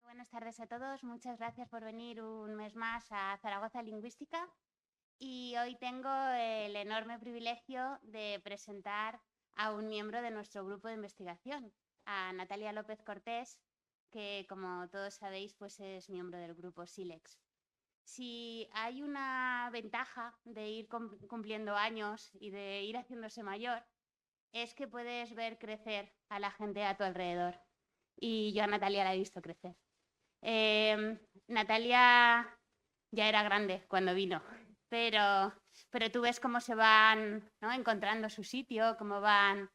Buenas tardes a todos, muchas gracias por venir un mes más a Zaragoza Lingüística y hoy tengo el enorme privilegio de presentar a un miembro de nuestro grupo de investigación, a Natalia López Cortés, que como todos sabéis pues es miembro del grupo SILEX. Si hay una ventaja de ir cumpliendo años y de ir haciéndose mayor, es que puedes ver crecer a la gente a tu alrededor. Y yo a Natalia la he visto crecer. Natalia ya era grande cuando vino, pero tú ves cómo se van, ¿no?, encontrando su sitio, cómo van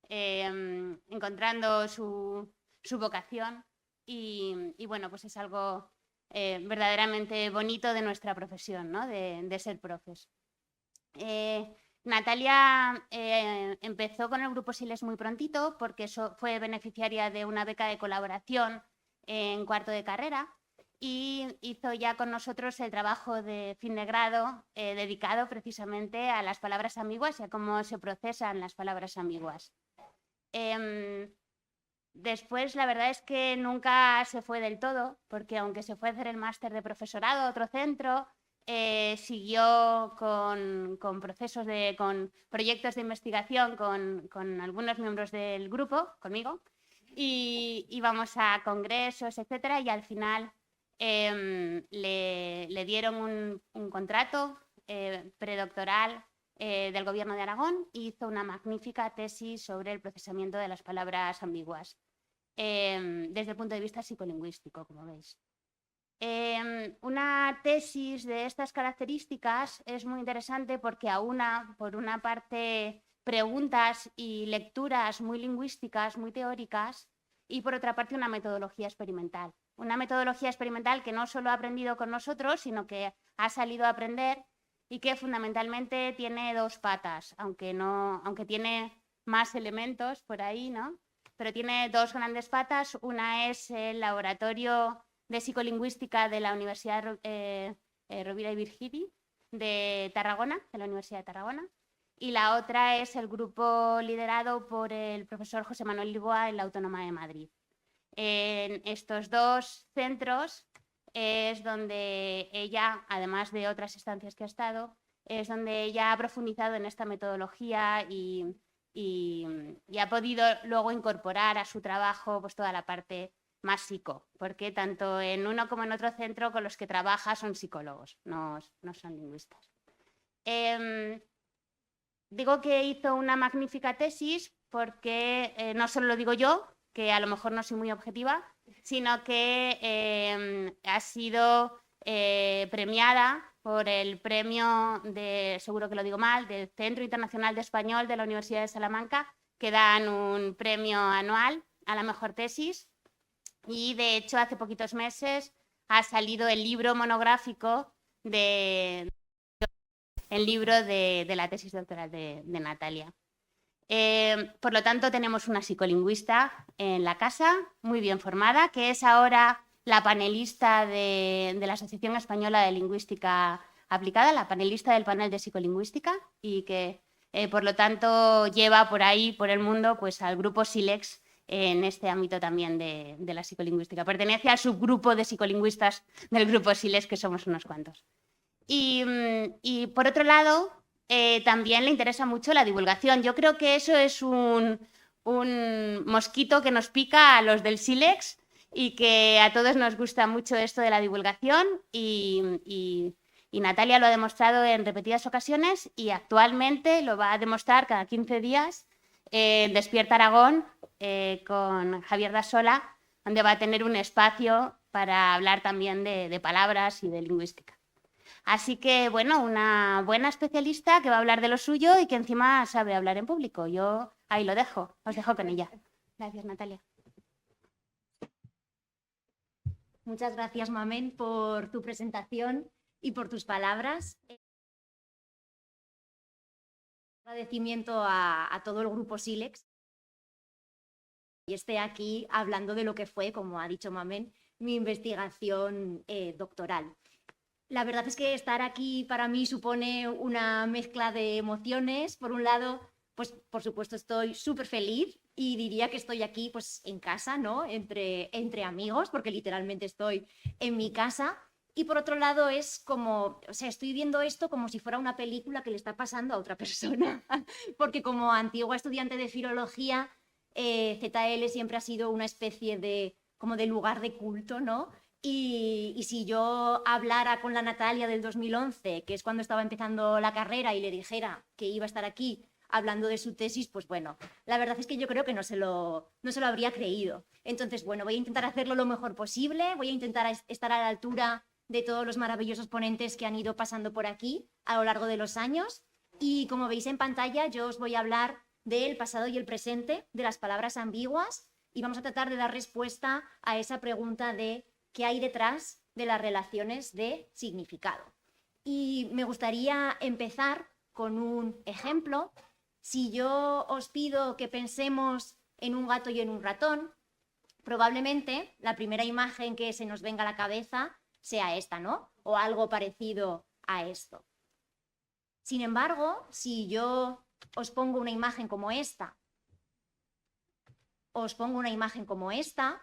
encontrando su vocación y bueno, pues es algo verdaderamente bonito de nuestra profesión, ¿no?, de ser profes. Natalia empezó con el grupo SILEX muy prontito porque fue beneficiaria de una beca de colaboración en cuarto de carrera y hizo ya con nosotros el trabajo de fin de grado dedicado precisamente a las palabras ambiguas y a cómo se procesan las palabras ambiguas. Después, la verdad es que nunca se fue del todo, porque aunque se fue a hacer el máster de profesorado a otro centro, siguió con proyectos de investigación con algunos miembros del grupo, conmigo, y íbamos a congresos, etcétera, y al final le dieron un contrato predoctoral del Gobierno de Aragón y hizo una magnífica tesis sobre el procesamiento de las palabras ambiguas desde el punto de vista psicolingüístico, como veis. Una tesis de estas características es muy interesante porque aúna, por una parte, preguntas y lecturas muy lingüísticas, muy teóricas, y por otra parte una metodología experimental. Una metodología experimental que no solo ha aprendido con nosotros, sino que ha salido a aprender y que fundamentalmente tiene dos patas, aunque tiene más elementos por ahí, ¿no? Pero tiene dos grandes patas. Una es el laboratorio de psicolingüística de la Universidad Rovira i Virgili de Tarragona, de la Universidad de Tarragona, y la otra es el grupo liderado por el profesor José Manuel Lisboa en la Autónoma de Madrid. En estos dos centros es donde ella, además de otras estancias que ha estado, es donde ella ha profundizado en esta metodología y ha podido luego incorporar a su trabajo pues toda la parte más psico, porque tanto en uno como en otro centro con los que trabaja son psicólogos, no son lingüistas. Digo que hizo una magnífica tesis porque no solo lo digo yo, que a lo mejor no soy muy objetiva, sino que ha sido premiada por el premio seguro que lo digo mal, del Centro Internacional de Español de la Universidad de Salamanca, que dan un premio anual a la mejor tesis. Y de hecho hace poquitos meses ha salido el libro monográfico de la tesis doctoral de Natalia. Por lo tanto, tenemos una psicolingüista en la casa, muy bien formada, que es ahora la panelista de la Asociación Española de Lingüística Aplicada, la panelista del panel de psicolingüística, y que, por lo tanto, lleva por ahí, por el mundo, pues al grupo SILEX en este ámbito también de la psicolingüística. Pertenece al subgrupo de psicolingüistas del grupo SILEX, que somos unos cuantos. Y por otro lado, también le interesa mucho la divulgación. Yo creo que eso es un mosquito que nos pica a los del SILEX y que a todos nos gusta mucho esto de la divulgación y Natalia lo ha demostrado en repetidas ocasiones y actualmente lo va a demostrar cada 15 días en Despierta Aragón con Javier Dasola, donde va a tener un espacio para hablar también de palabras y de lingüística. Así que, bueno, una buena especialista que va a hablar de lo suyo y que encima sabe hablar en público. Yo ahí lo dejo, os dejo con ella. Gracias, Natalia. Muchas gracias, Mamen, por tu presentación y por tus palabras. Agradecimiento a todo el grupo SILEX y esté aquí hablando de lo que fue, como ha dicho Mamen, mi investigación doctoral. La verdad es que estar aquí para mí supone una mezcla de emociones. Por un lado, pues por supuesto estoy súper feliz y diría que estoy aquí pues en casa, ¿no? Entre amigos, porque literalmente estoy en mi casa. Y por otro lado es como, o sea, estoy viendo esto como si fuera una película que le está pasando a otra persona, porque como antigua estudiante de filología, ZL siempre ha sido una especie de, como de lugar de culto, ¿no? Y si yo hablara con la Natalia del 2011, que es cuando estaba empezando la carrera, y le dijera que iba a estar aquí hablando de su tesis, pues bueno, la verdad es que yo creo que no se lo habría creído. Entonces, bueno, voy a intentar hacerlo lo mejor posible, voy a intentar estar a la altura de todos los maravillosos ponentes que han ido pasando por aquí a lo largo de los años. Y como veis en pantalla, yo os voy a hablar del pasado y el presente, de las palabras ambiguas, y vamos a tratar de dar respuesta a esa pregunta de qué hay detrás de las relaciones de significado. Y me gustaría empezar con un ejemplo. Si yo os pido que pensemos en un gato y en un ratón, probablemente la primera imagen que se nos venga a la cabeza sea esta, ¿no? O algo parecido a esto. Sin embargo, si yo os pongo una imagen como esta, os pongo una imagen como esta,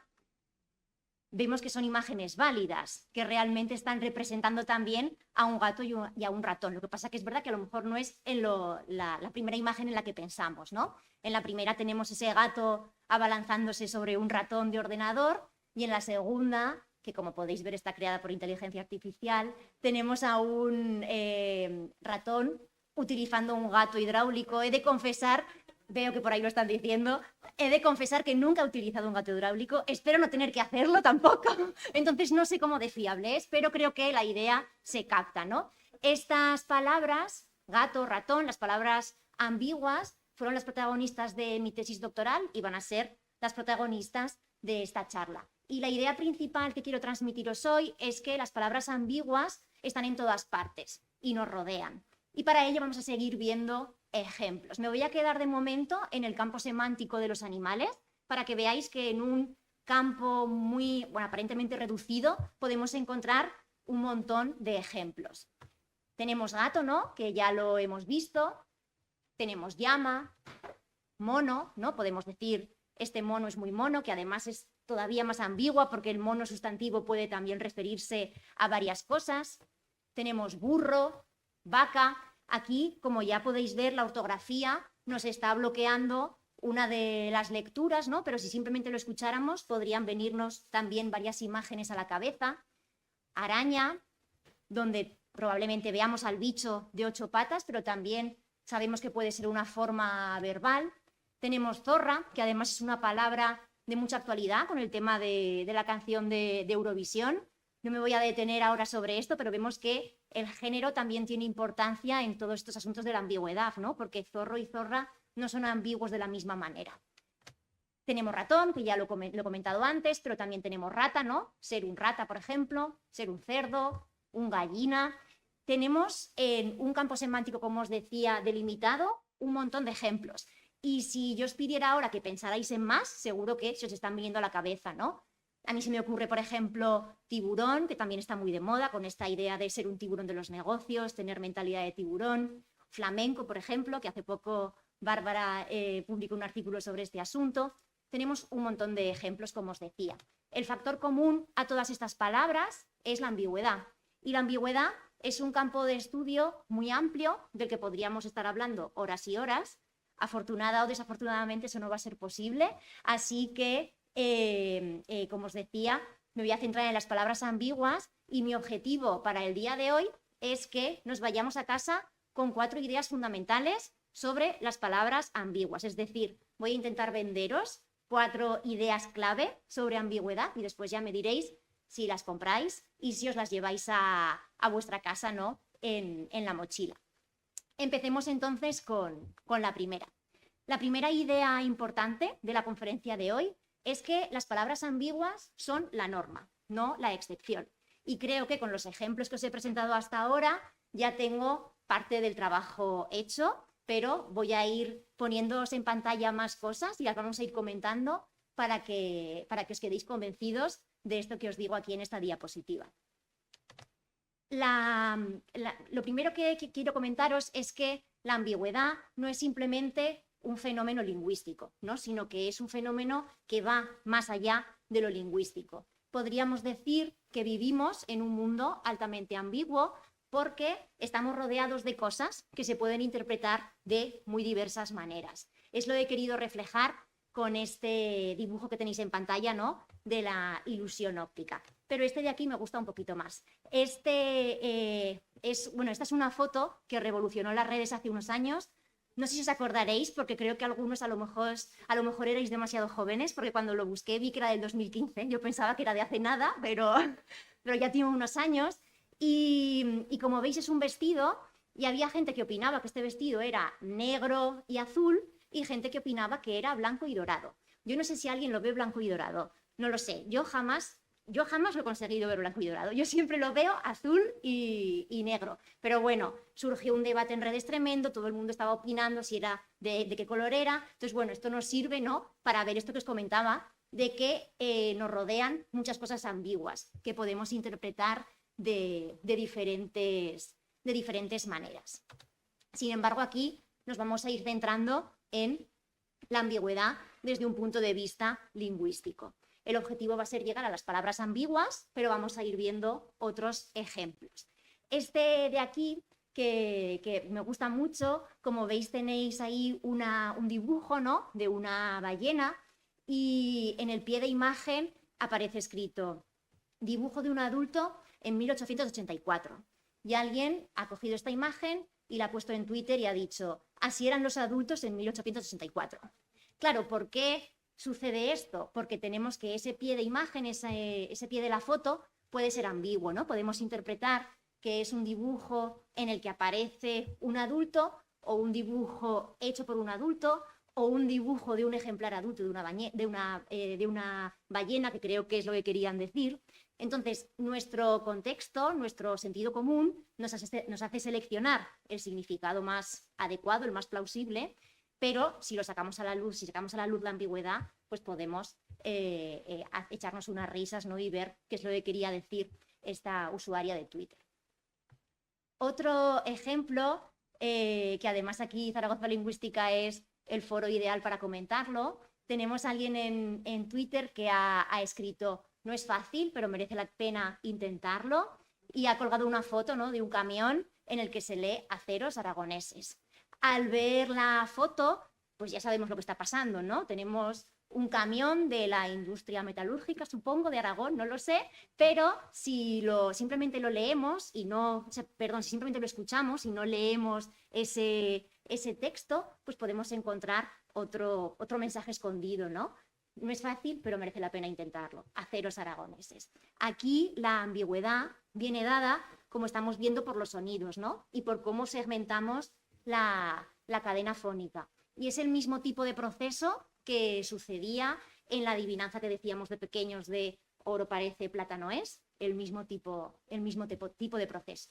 vemos que son imágenes válidas, que realmente están representando también a un gato y a un ratón. Lo que pasa que es verdad que a lo mejor no es en la primera imagen en la que pensamos, ¿no? En la primera tenemos ese gato abalanzándose sobre un ratón de ordenador, y en la segunda, que como podéis ver está creada por inteligencia artificial, tenemos a un ratón utilizando un gato hidráulico. He de confesar, veo que por ahí lo están diciendo, he de confesar que nunca he utilizado un gato hidráulico, espero no tener que hacerlo tampoco, entonces no sé cómo de fiable es, pero creo que la idea se capta, ¿no? Estas palabras, gato, ratón, las palabras ambiguas, fueron las protagonistas de mi tesis doctoral y van a ser las protagonistas de esta charla. Y la idea principal que quiero transmitiros hoy es que las palabras ambiguas están en todas partes y nos rodean. Y para ello vamos a seguir viendo ejemplos. Me voy a quedar de momento en el campo semántico de los animales para que veáis que en un campo muy, bueno, aparentemente reducido, podemos encontrar un montón de ejemplos. Tenemos gato, ¿no? Que ya lo hemos visto. Tenemos llama, mono, ¿no? Podemos decir, este mono es muy mono, que además es todavía más ambigua porque el mono sustantivo puede también referirse a varias cosas. Tenemos burro, vaca. Aquí, como ya podéis ver, la ortografía nos está bloqueando una de las lecturas, ¿no? Pero si simplemente lo escucháramos, podrían venirnos también varias imágenes a la cabeza. Araña, donde probablemente veamos al bicho de 8 patas, pero también sabemos que puede ser una forma verbal. Tenemos zorra, que además es una palabra de mucha actualidad con el tema de la canción de Eurovisión. No me voy a detener ahora sobre esto, pero vemos que el género también tiene importancia en todos estos asuntos de la ambigüedad, ¿no? Porque zorro y zorra no son ambiguos de la misma manera. Tenemos ratón, que ya lo he comentado antes, pero también tenemos rata, ¿no? Ser un rata, por ejemplo, ser un cerdo, un gallina. Tenemos en un campo semántico, como os decía, delimitado, un montón de ejemplos. Y si yo os pidiera ahora que pensarais en más, seguro que se os están viniendo a la cabeza, ¿no? A mí se me ocurre, por ejemplo, tiburón, que también está muy de moda con esta idea de ser un tiburón de los negocios, tener mentalidad de tiburón. Flamenco, por ejemplo, que hace poco Bárbara publicó un artículo sobre este asunto. Tenemos un montón de ejemplos, como os decía. El factor común a todas estas palabras es la ambigüedad. Y la ambigüedad es un campo de estudio muy amplio del que podríamos estar hablando horas y horas. Afortunada o desafortunadamente eso no va a ser posible. Así que, como os decía, me voy a centrar en las palabras ambiguas y mi objetivo para el día de hoy es que nos vayamos a casa con 4 ideas fundamentales sobre las palabras ambiguas. Es decir, voy a intentar venderos 4 ideas clave sobre ambigüedad y después ya me diréis si las compráis y si os las lleváis a vuestra casa, ¿no? en la mochila. Empecemos entonces con la primera. La primera idea importante de la conferencia de hoy es que las palabras ambiguas son la norma, no la excepción. Y creo que con los ejemplos que os he presentado hasta ahora ya tengo parte del trabajo hecho, pero voy a ir poniéndoos en pantalla más cosas y las vamos a ir comentando para que os quedéis convencidos de esto que os digo aquí en esta diapositiva. lo primero que quiero comentaros es que la ambigüedad no es simplemente un fenómeno lingüístico, ¿no? Sino que es un fenómeno que va más allá de lo lingüístico. Podríamos decir que vivimos en un mundo altamente ambiguo porque estamos rodeados de cosas que se pueden interpretar de muy diversas maneras. Es lo que he querido reflejar con este dibujo que tenéis en pantalla, ¿no? De la ilusión óptica. Pero este de aquí me gusta un poquito más. Esta es una foto que revolucionó las redes hace unos años. No sé si os acordaréis, porque creo que algunos a lo mejor erais demasiado jóvenes, porque cuando lo busqué vi que era del 2015. Yo pensaba que era de hace nada, pero ya tiene unos años. Y como veis es un vestido y había gente que opinaba que este vestido era negro y azul y gente que opinaba que era blanco y dorado. Yo no sé si alguien lo ve blanco y dorado, no lo sé. Yo jamás lo he conseguido ver blanco y dorado. Yo siempre lo veo azul y negro. Pero bueno, surgió un debate en redes tremendo, todo el mundo estaba opinando si era de qué color era. Entonces, bueno, esto nos sirve, ¿no?, para ver esto que os comentaba, de que nos rodean muchas cosas ambiguas que podemos interpretar de diferentes maneras. Sin embargo, aquí nos vamos a ir centrando en la ambigüedad desde un punto de vista lingüístico. El objetivo va a ser llegar a las palabras ambiguas, pero vamos a ir viendo otros ejemplos. Este de aquí, que me gusta mucho, como veis tenéis ahí un dibujo, ¿no?, de una ballena y en el pie de imagen aparece escrito dibujo de un adulto en 1884. Y alguien ha cogido esta imagen y la ha puesto en Twitter y ha dicho, así eran los adultos en 1884. Claro, ¿por qué sucede esto? Porque tenemos que ese pie de imagen, ese pie de la foto, puede ser ambiguo, ¿no? Podemos interpretar que es un dibujo en el que aparece un adulto o un dibujo hecho por un adulto o un dibujo de un ejemplar adulto de una ballena, que creo que es lo que querían decir. Entonces, nuestro contexto, nuestro sentido común, nos hace seleccionar el significado más adecuado, el más plausible, pero si sacamos a la luz la ambigüedad, pues podemos echarnos unas risas, ¿no?, y ver qué es lo que quería decir esta usuaria de Twitter. Otro ejemplo, que además aquí Zaragoza Lingüística es el foro ideal para comentarlo, tenemos a alguien en Twitter que ha escrito: no es fácil, pero merece la pena intentarlo, y ha colgado una foto, ¿no?, de un camión en el que se lee aceros aragoneses. Al ver la foto, pues ya sabemos lo que está pasando, ¿no? Tenemos un camión de la industria metalúrgica, supongo, de Aragón, no lo sé, pero si simplemente lo leemos y no, si simplemente lo escuchamos y no leemos ese texto, pues podemos encontrar otro mensaje escondido, ¿no? No es fácil, pero merece la pena intentarlo. Aceros aragoneses. Aquí la ambigüedad viene dada, como estamos viendo, por los sonidos, ¿no?, y por cómo segmentamos la cadena fónica. Y es el mismo tipo de proceso que sucedía en la adivinanza que decíamos de pequeños de oro parece, plata no es, el mismo tipo de proceso.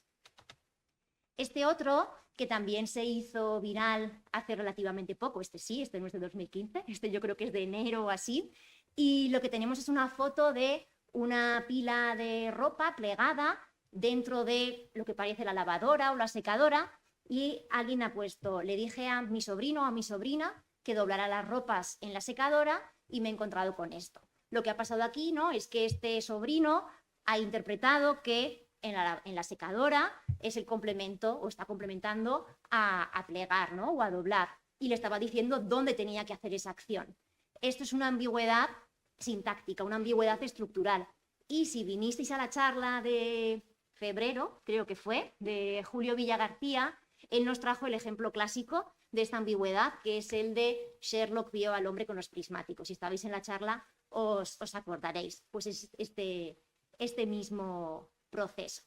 Este otro, que también se hizo viral hace relativamente poco, este no es de 2015, este yo creo que es de enero o así, y lo que tenemos es una foto de una pila de ropa plegada dentro de lo que parece la lavadora o la secadora, y alguien ha puesto: le dije a mi sobrino o a mi sobrina que doblara las ropas en la secadora y me he encontrado con esto. Lo que ha pasado aquí, ¿no?, es que este sobrino ha interpretado que en la secadora es el complemento o está complementando a plegar, ¿no?, o a doblar, y le estaba diciendo dónde tenía que hacer esa acción. Esto es una ambigüedad sintáctica, una ambigüedad estructural. Y si vinisteis a la charla de febrero, creo que fue, de Julio Villagarcía, él nos trajo el ejemplo clásico de esta ambigüedad, que es el de Sherlock vio al hombre con los prismáticos. Si estabais en la charla os acordaréis, pues es este mismo proceso.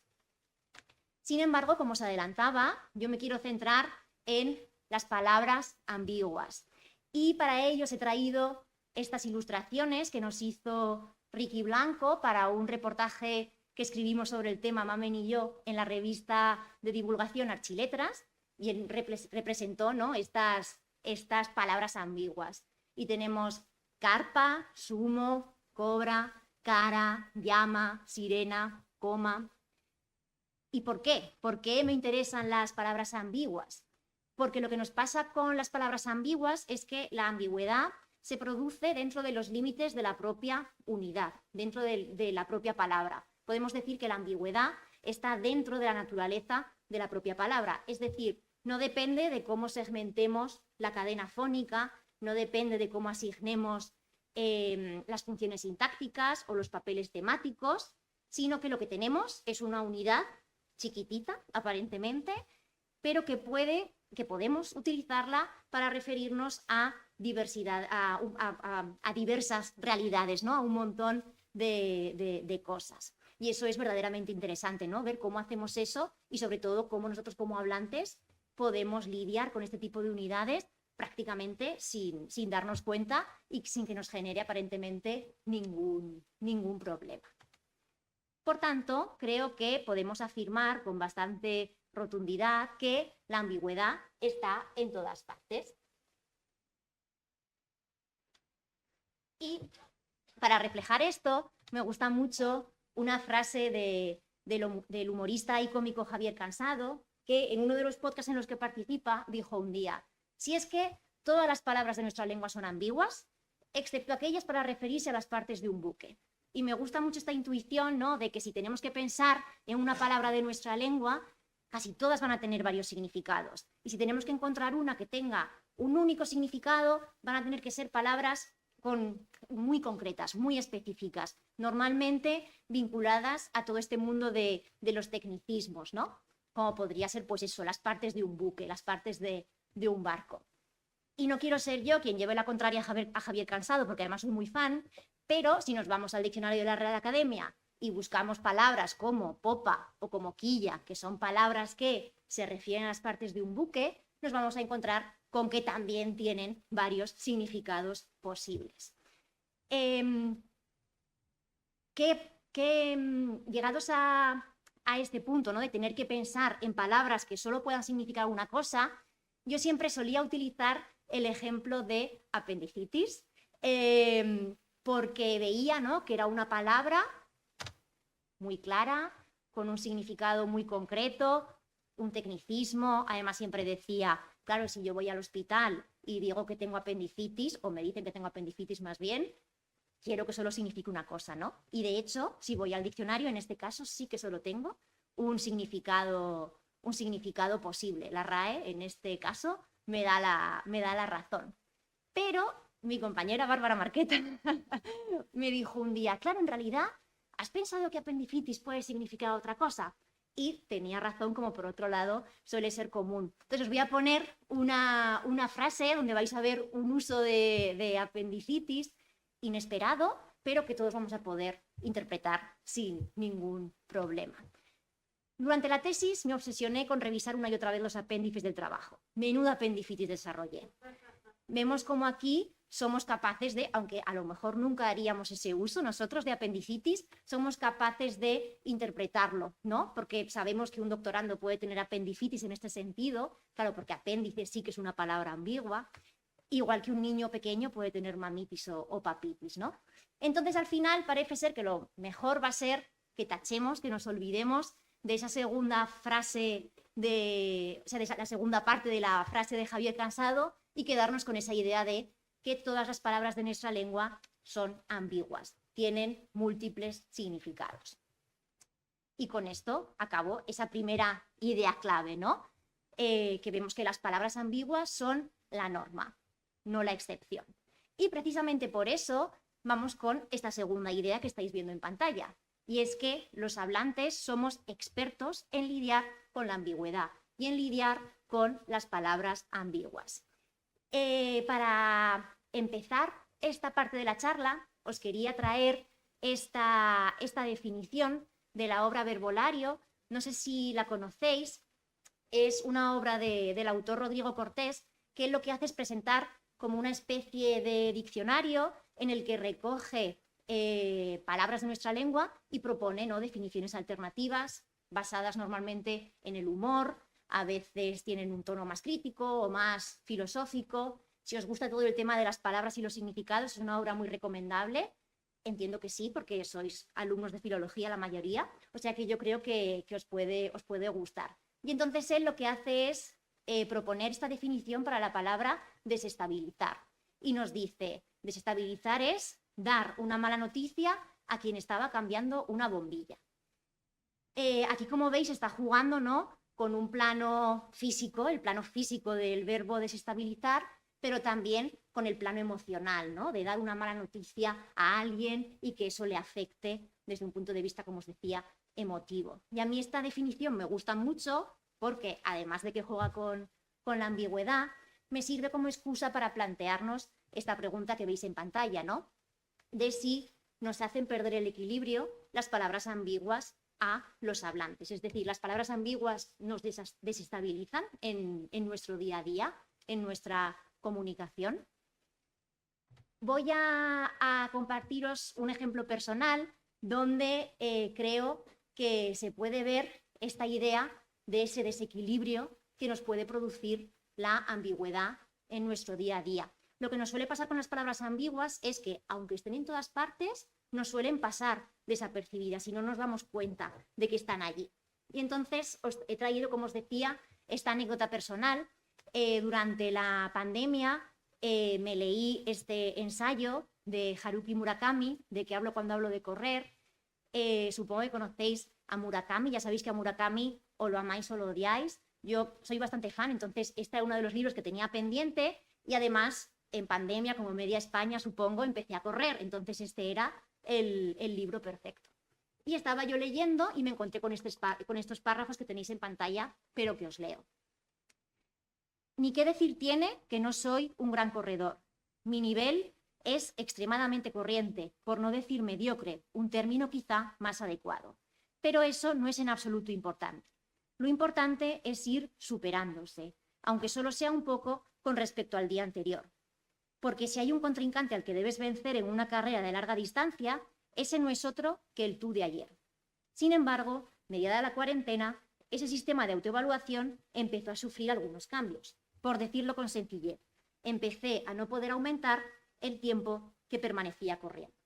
Sin embargo, como os adelantaba, yo me quiero centrar en las palabras ambiguas. Y para ello os he traído estas ilustraciones que nos hizo Ricky Blanco para un reportaje que escribimos sobre el tema, Mamen y yo, en la revista de divulgación Archiletras, y él representó, ¿no?, estas palabras ambiguas. Y tenemos carpa, sumo, cobra, cara, llama, sirena, coma. ¿Y por qué? ¿Por qué me interesan las palabras ambiguas? Porque lo que nos pasa con las palabras ambiguas es que la ambigüedad se produce dentro de los límites de la propia unidad, dentro de la propia palabra. Podemos decir que la ambigüedad está dentro de la naturaleza de la propia palabra, es decir, no depende de cómo segmentemos la cadena fónica, no depende de cómo asignemos las funciones sintácticas o los papeles temáticos, sino que lo que tenemos es una unidad chiquitita, aparentemente, pero que podemos utilizarla para referirnos a diversidad, a diversas realidades, ¿no? A un montón de cosas. Y eso es verdaderamente interesante, ¿no? Ver cómo hacemos eso y sobre todo cómo nosotros como hablantes podemos lidiar con este tipo de unidades prácticamente sin darnos cuenta y sin que nos genere aparentemente ningún problema. Por tanto, creo que podemos afirmar con bastante rotundidad que la ambigüedad está en todas partes. Y para reflejar esto, me gusta mucho una frase del humorista y cómico Javier Cansado, que en uno de los podcasts en los que participa dijo un día: si es que todas las palabras de nuestra lengua son ambiguas, excepto aquellas para referirse a las partes de un buque. Y me gusta mucho esta intuición, ¿no?, de que si tenemos que pensar en una palabra de nuestra lengua, casi todas van a tener varios significados. Y si tenemos que encontrar una que tenga un único significado, van a tener que ser palabras muy concretas, muy específicas, normalmente vinculadas a todo este mundo de los tecnicismos, ¿no? Como podría ser, pues eso, las partes de un buque, las partes de un barco. Y no quiero ser yo quien lleve la contraria a Javier Cansado, porque además soy muy fan, pero si nos vamos al diccionario de la Real Academia y buscamos palabras como popa o como quilla, que son palabras que se refieren a las partes de un buque, nos vamos a encontrar con que también tienen varios significados posibles. Llegados a este punto, ¿no?, de tener que pensar en palabras que solo puedan significar una cosa, yo siempre solía utilizar el ejemplo de apendicitis, porque veía, ¿no?, que era una palabra muy clara, con un significado muy concreto, un tecnicismo. Además siempre decía, claro, si yo voy al hospital y digo que tengo apendicitis, o me dicen que tengo apendicitis más bien, quiero que solo signifique una cosa, ¿no? Y de hecho, si voy al diccionario, en este caso sí que solo tengo un significado posible. La RAE, en este caso, me da la razón. Pero mi compañera Bárbara Marqueta me dijo un día, claro, en realidad, ¿has pensado que apendicitis puede significar otra cosa? Y tenía razón, como por otro lado suele ser común. Entonces os voy a poner una frase donde vais a ver un uso de apendicitis inesperado, pero que todos vamos a poder interpretar sin ningún problema. Durante la tesis me obsesioné con revisar una y otra vez los apéndices del trabajo. Menuda apendicitis desarrollé. Vemos como aquí somos capaces de, aunque a lo mejor nunca haríamos ese uso nosotros de apendicitis, somos capaces de interpretarlo, ¿no? Porque sabemos que un doctorando puede tener apendicitis en este sentido, claro, porque apéndice sí que es una palabra ambigua, igual que un niño pequeño puede tener mamitis o papitis, ¿no? Entonces, al final, parece ser que lo mejor va a ser que tachemos, que nos olvidemos de esa segunda frase, de la segunda parte de la frase de Javier Cansado, y quedarnos con esa idea de que todas las palabras de nuestra lengua son ambiguas, tienen múltiples significados. Y con esto acabo esa primera idea clave, ¿no? Que vemos que las palabras ambiguas son la norma, no la excepción. Y precisamente por eso vamos con esta segunda idea que estáis viendo en pantalla, y es que los hablantes somos expertos en lidiar con la ambigüedad y en lidiar con las palabras ambiguas. Para empezar esta parte de la charla, os quería traer esta definición de la obra Verbolario. No sé si la conocéis, es una obra del autor Rodrigo Cortés, que lo que hace es presentar como una especie de diccionario en el que recoge palabras de nuestra lengua y propone, ¿no?, definiciones alternativas basadas normalmente en el humor. A veces tienen un tono más crítico o más filosófico. Si os gusta todo el tema de las palabras y los significados, es una obra muy recomendable. entiendo que sí, porque sois alumnos de filología la mayoría, o sea que yo creo que os puede gustar. Y entonces él lo que hace es proponer esta definición para la palabra desestabilizar. Y nos dice, desestabilizar es dar una mala noticia a quien estaba cambiando una bombilla. Aquí, como veis, está jugando, ¿no?, con un plano físico, el plano físico del verbo desestabilizar, pero también con el plano emocional, ¿no?, de dar una mala noticia a alguien y que eso le afecte desde un punto de vista, como os decía, emotivo. Y a mí esta definición me gusta mucho porque, además de que juega con la ambigüedad, me sirve como excusa para plantearnos esta pregunta que veis en pantalla, ¿no?, de si nos hacen perder el equilibrio las palabras ambiguas a los hablantes. Es decir, las palabras ambiguas nos desestabilizan en nuestro día a día, en nuestra comunicación. Voy a compartiros un ejemplo personal donde creo que se puede ver esta idea de ese desequilibrio que nos puede producir la ambigüedad en nuestro día a día. Lo que nos suele pasar con las palabras ambiguas es que, aunque estén en todas partes, nos suelen pasar desapercibidas y no nos damos cuenta de que están allí. Y entonces os he traído, como os decía, esta anécdota personal. Durante la pandemia me leí este ensayo de Haruki Murakami, de que hablo cuando hablo de correr. Supongo que conocéis a Murakami, ya sabéis que a Murakami o lo amáis o lo odiáis. Yo soy bastante fan, entonces este era uno de los libros que tenía pendiente y además en pandemia, como media España, supongo, empecé a correr, entonces este era el libro perfecto. Y estaba yo leyendo y me encontré con estos párrafos que tenéis en pantalla, pero que os leo. Ni qué decir tiene que no soy un gran corredor. Mi nivel es extremadamente corriente, por no decir mediocre, un término quizá más adecuado. Pero eso no es en absoluto importante. Lo importante es ir superándose, aunque solo sea un poco con respecto al día anterior. Porque si hay un contrincante al que debes vencer en una carrera de larga distancia, ese no es otro que el tú de ayer. Sin embargo, mediada la cuarentena, ese sistema de autoevaluación empezó a sufrir algunos cambios. Por decirlo con sencillez, empecé a no poder aumentar el tiempo que permanecía corriendo.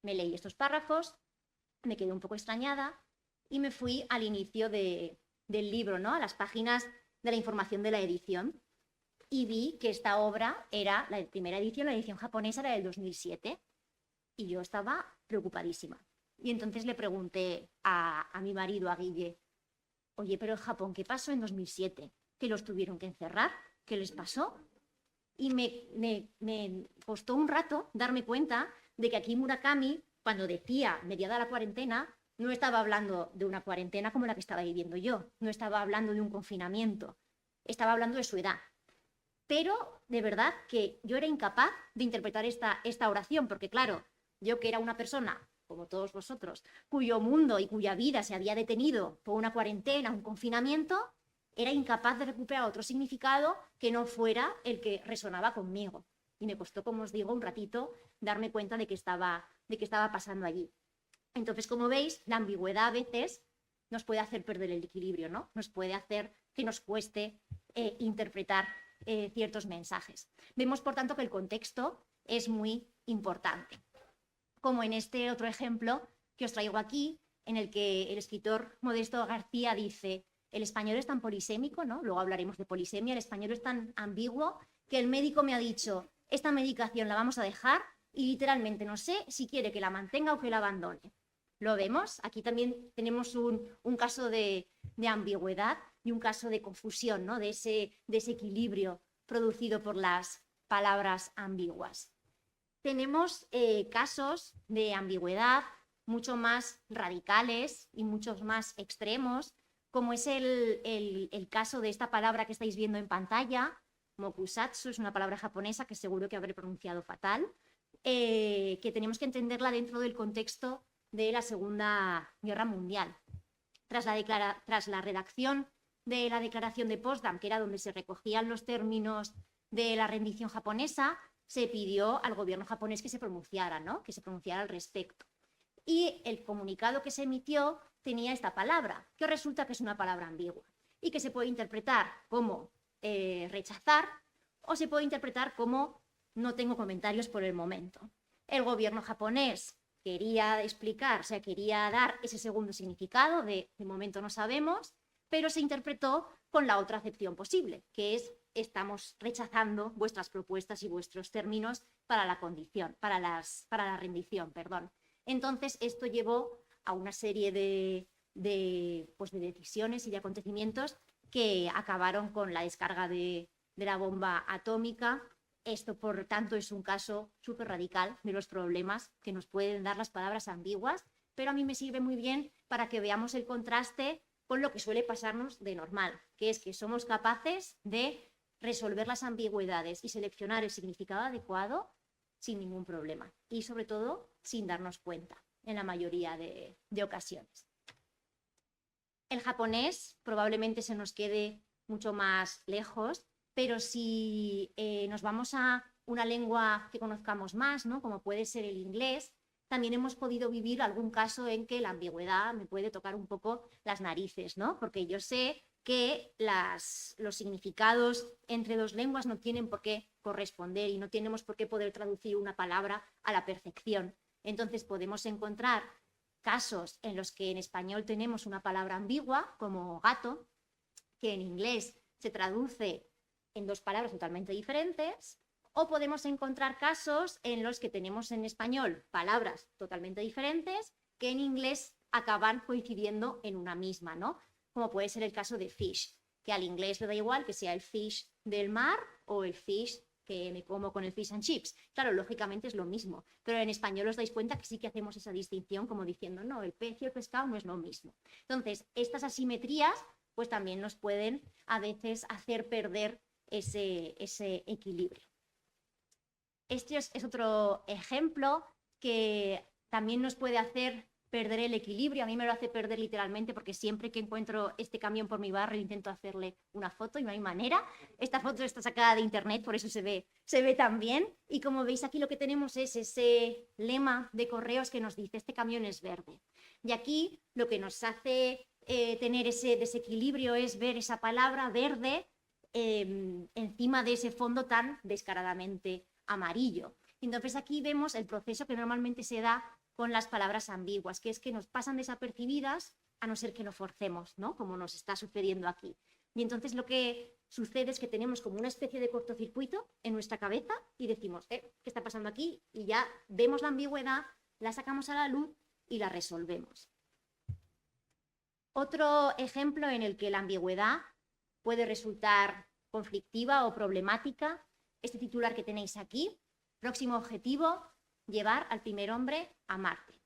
Me leí estos párrafos, me quedé un poco extrañada y me fui al inicio del libro, ¿no?, a las páginas de la información de la edición. Y vi que esta obra era la primera edición, la edición japonesa era del 2007. Y yo estaba preocupadísima. Y entonces le pregunté a mi marido, a Guille, oye, pero en Japón, ¿qué pasó en 2007? ¿Que los tuvieron que encerrar? ¿Qué les pasó? Y me costó un rato darme cuenta de que aquí Murakami, cuando decía mediada la cuarentena, no estaba hablando de una cuarentena como la que estaba viviendo yo, no estaba hablando de un confinamiento, estaba hablando de su edad. Pero de verdad que yo era incapaz de interpretar esta oración, porque claro, yo que era una persona, como todos vosotros, cuyo mundo y cuya vida se había detenido por una cuarentena, un confinamiento, era incapaz de recuperar otro significado que no fuera el que resonaba conmigo. Y me costó, como os digo, un ratito darme cuenta de que estaba pasando allí. Entonces, como veis, la ambigüedad a veces nos puede hacer perder el equilibrio, ¿no? Nos puede hacer que nos cueste interpretar ciertos mensajes. Vemos, por tanto, que el contexto es muy importante. Como en este otro ejemplo que os traigo aquí, en el que el escritor Modesto García dice: el español es tan polisémico, ¿no?, luego hablaremos de polisemia, el español es tan ambiguo que el médico me ha dicho, esta medicación la vamos a dejar y literalmente no sé si quiere que la mantenga o que la abandone. ¿Lo vemos? Aquí también tenemos un caso de ambigüedad y un caso de confusión, ¿no?, de ese desequilibrio producido por las palabras ambiguas. Tenemos casos de ambigüedad mucho más radicales y muchos más extremos, como es el caso de esta palabra que estáis viendo en pantalla, mokusatsu, es una palabra japonesa que seguro que habré pronunciado fatal, que tenemos que entenderla dentro del contexto de la Segunda Guerra Mundial. Tras la redacción de la Declaración de Potsdam, que era donde se recogían los términos de la rendición japonesa, se pidió al gobierno japonés que se pronunciara, ¿no?, que se pronunciara al respecto. Y el comunicado que se emitió tenía esta palabra, que resulta que es una palabra ambigua y que se puede interpretar como rechazar o se puede interpretar como no tengo comentarios por el momento. El gobierno japonés quería explicar, o sea, quería dar ese segundo significado de momento no sabemos, pero se interpretó con la otra acepción posible, que es estamos rechazando vuestras propuestas y vuestros términos para la condición, para la rendición, perdón. Entonces, esto llevó a una serie de decisiones y de acontecimientos que acabaron con la descarga de la bomba atómica. Esto, por tanto, es un caso súper radical de los problemas que nos pueden dar las palabras ambiguas, pero a mí me sirve muy bien para que veamos el contraste con lo que suele pasarnos de normal, que es que somos capaces de resolver las ambigüedades y seleccionar el significado adecuado sin ningún problema y, sobre todo, sin darnos cuenta en la mayoría de ocasiones. El japonés probablemente se nos quede mucho más lejos, pero si nos vamos a una lengua que conozcamos más, ¿no? Como puede ser el inglés, también hemos podido vivir algún caso en que la ambigüedad me puede tocar un poco las narices, ¿no? Porque yo sé que los significados entre dos lenguas no tienen por qué corresponder y no tenemos por qué poder traducir una palabra a la perfección. Entonces podemos encontrar casos en los que en español tenemos una palabra ambigua, como gato, que en inglés se traduce en dos palabras totalmente diferentes, o podemos encontrar casos en los que tenemos en español palabras totalmente diferentes que en inglés acaban coincidiendo en una misma, ¿no? Como puede ser el caso de fish, que al inglés le da igual que sea el fish del mar o el fish que me como con el fish and chips. Claro, lógicamente es lo mismo, pero en español os dais cuenta que sí que hacemos esa distinción como diciendo, no, el pez y el pescado no es lo mismo. Entonces, estas asimetrías pues también nos pueden a veces hacer perder ese equilibrio. Este es otro ejemplo que también nos puede hacer perder el equilibrio. A mí me lo hace perder literalmente porque siempre que encuentro este camión por mi barrio intento hacerle una foto y no hay manera. Esta foto está sacada de internet, por eso se ve tan bien. Y como veis aquí lo que tenemos es ese lema de correos que nos dice este camión es verde. Y aquí lo que nos hace tener ese desequilibrio es ver esa palabra verde encima de ese fondo tan descaradamente amarillo. Entonces aquí vemos el proceso que normalmente se da con las palabras ambiguas, que es que nos pasan desapercibidas a no ser que lo forcemos, ¿no? Como nos está sucediendo aquí. Y entonces lo que sucede es que tenemos como una especie de cortocircuito en nuestra cabeza y decimos, ¿qué está pasando aquí? Y ya vemos la ambigüedad, la sacamos a la luz y la resolvemos. Otro ejemplo en el que la ambigüedad puede resultar conflictiva o problemática, este titular que tenéis aquí, próximo objetivo, llevar al primer hombre a Marte.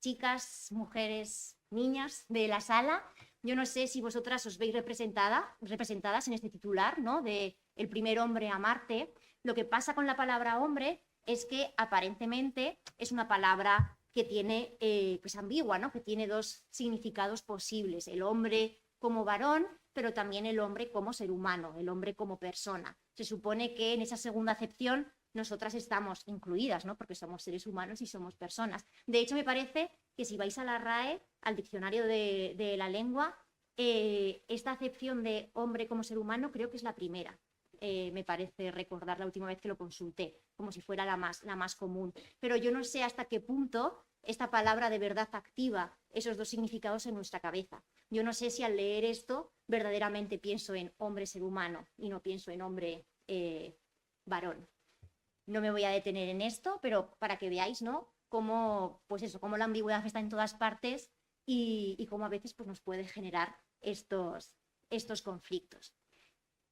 Chicas, mujeres, niñas de la sala, yo no sé si vosotras os veis representadas en este titular, ¿no? De el primer hombre a Marte. Lo que pasa con la palabra hombre es que aparentemente es una palabra que tiene, pues ambigua, ¿no? Que tiene dos significados posibles, el hombre como varón, pero también el hombre como ser humano, el hombre como persona. Se supone que en esa segunda acepción nosotras estamos incluidas, ¿no? Porque somos seres humanos y somos personas. De hecho, me parece que si vais a la RAE, al diccionario de la lengua, esta acepción de hombre como ser humano creo que es la primera. Me parece recordar la última vez que lo consulté, como si fuera la más común. Pero yo no sé hasta qué punto esta palabra de verdad activa esos dos significados en nuestra cabeza. Yo no sé si al leer esto verdaderamente pienso en hombre ser humano y no pienso en hombre varón. No me voy a detener en esto, pero para que veáis, ¿no? Cómo la ambigüedad está en todas partes y cómo a veces pues, nos puede generar estos conflictos.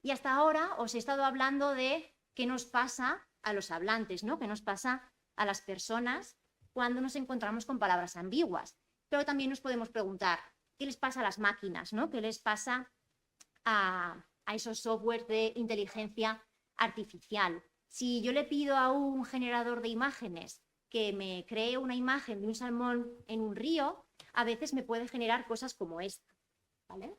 Y hasta ahora os he estado hablando de qué nos pasa a los hablantes, ¿no? Qué nos pasa a las personas cuando nos encontramos con palabras ambiguas. Pero también nos podemos preguntar, ¿qué les pasa a las máquinas, ¿no? ¿Qué les pasa a esos softwares de inteligencia artificial? Si yo le pido a un generador de imágenes que me cree una imagen de un salmón en un río, a veces me puede generar cosas como esta, ¿vale?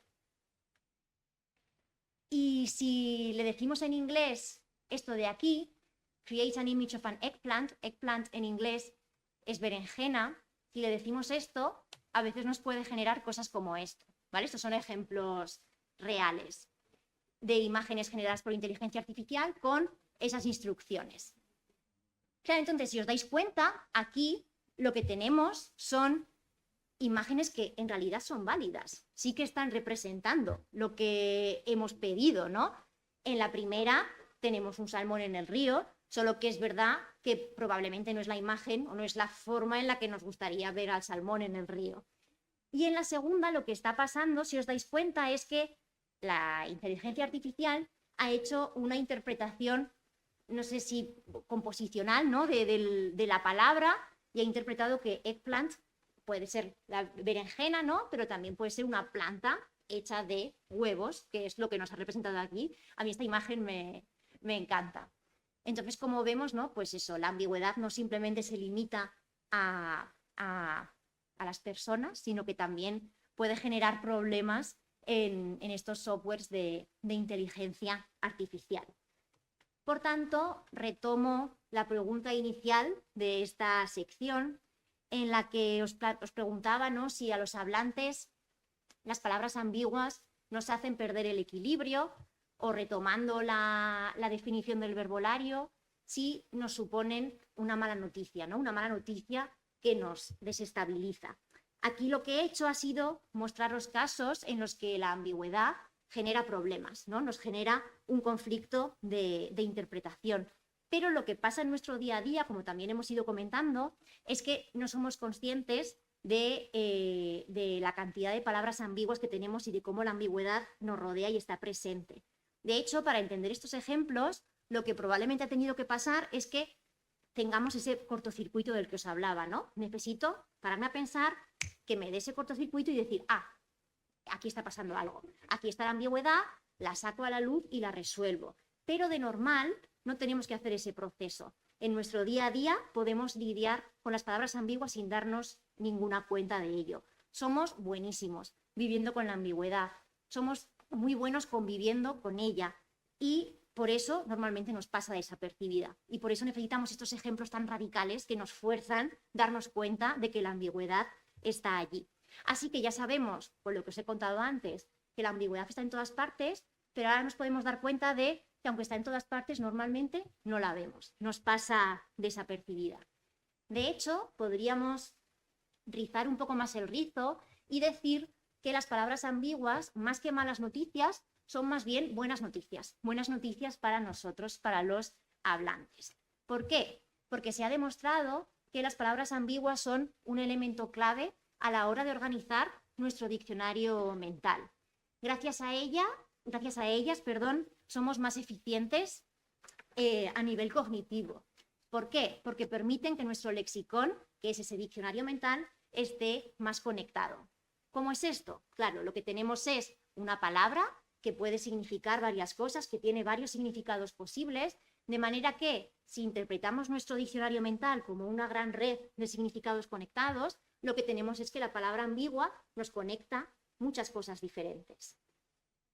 Y si le decimos en inglés esto de aquí, create an image of an eggplant, eggplant en inglés es berenjena, si le decimos esto, a veces nos puede generar cosas como esto, ¿vale? Estos son ejemplos reales de imágenes generadas por inteligencia artificial con esas instrucciones. Claro, entonces, si os dais cuenta, aquí lo que tenemos son imágenes que en realidad son válidas, sí que están representando lo que hemos pedido, ¿no? En la primera tenemos un salmón en el río, solo que es verdad que probablemente no es la imagen o no es la forma en la que nos gustaría ver al salmón en el río. Y en la segunda lo que está pasando, si os dais cuenta, es que la inteligencia artificial ha hecho una interpretación, no sé si composicional, ¿no? de la palabra, y ha interpretado que eggplant puede ser la berenjena, ¿no? Pero también puede ser una planta hecha de huevos, que es lo que nos ha representado aquí. A mí esta imagen me encanta. Entonces, como vemos, ¿no? Pues eso, la ambigüedad no simplemente se limita a las personas, sino que también puede generar problemas en estos softwares de inteligencia artificial. Por tanto, retomo la pregunta inicial de esta sección, en la que os preguntaba, ¿no? Si a los hablantes las palabras ambiguas nos hacen perder el equilibrio, o retomando la definición del verbolario, si nos suponen una mala noticia, ¿no? Una mala noticia que nos desestabiliza. Aquí lo que he hecho ha sido mostraros casos en los que la ambigüedad genera problemas, ¿no? Nos genera un conflicto de interpretación. Pero lo que pasa en nuestro día a día, como también hemos ido comentando, es que no somos conscientes de la cantidad de palabras ambiguas que tenemos y de cómo la ambigüedad nos rodea y está presente. De hecho, para entender estos ejemplos, lo que probablemente ha tenido que pasar es que tengamos ese cortocircuito del que os hablaba, ¿no? Necesito pararme a pensar, que me dé ese cortocircuito y decir, aquí está pasando algo, aquí está la ambigüedad, la saco a la luz y la resuelvo. Pero de normal no tenemos que hacer ese proceso. En nuestro día a día podemos lidiar con las palabras ambiguas sin darnos ninguna cuenta de ello. Somos buenísimos viviendo con la ambigüedad, somos muy buenos conviviendo con ella, y por eso normalmente nos pasa desapercibida. Y por eso necesitamos estos ejemplos tan radicales que nos fuerzan a darnos cuenta de que la ambigüedad está allí. Así que ya sabemos, por lo que os he contado antes, que la ambigüedad está en todas partes, pero ahora nos podemos dar cuenta de que aunque está en todas partes, normalmente no la vemos, nos pasa desapercibida. De hecho, podríamos rizar un poco más el rizo y decir que las palabras ambiguas, más que malas noticias, son más bien buenas noticias para nosotros, para los hablantes. ¿Por qué? Porque se ha demostrado que las palabras ambiguas son un elemento clave a la hora de organizar nuestro diccionario mental. Gracias a ellas, somos más eficientes a nivel cognitivo. ¿Por qué? Porque permiten que nuestro lexicón, que es ese diccionario mental, esté más conectado. ¿Cómo es esto? Claro, lo que tenemos es una palabra que puede significar varias cosas, que tiene varios significados posibles, de manera que si interpretamos nuestro diccionario mental como una gran red de significados conectados, lo que tenemos es que la palabra ambigua nos conecta muchas cosas diferentes.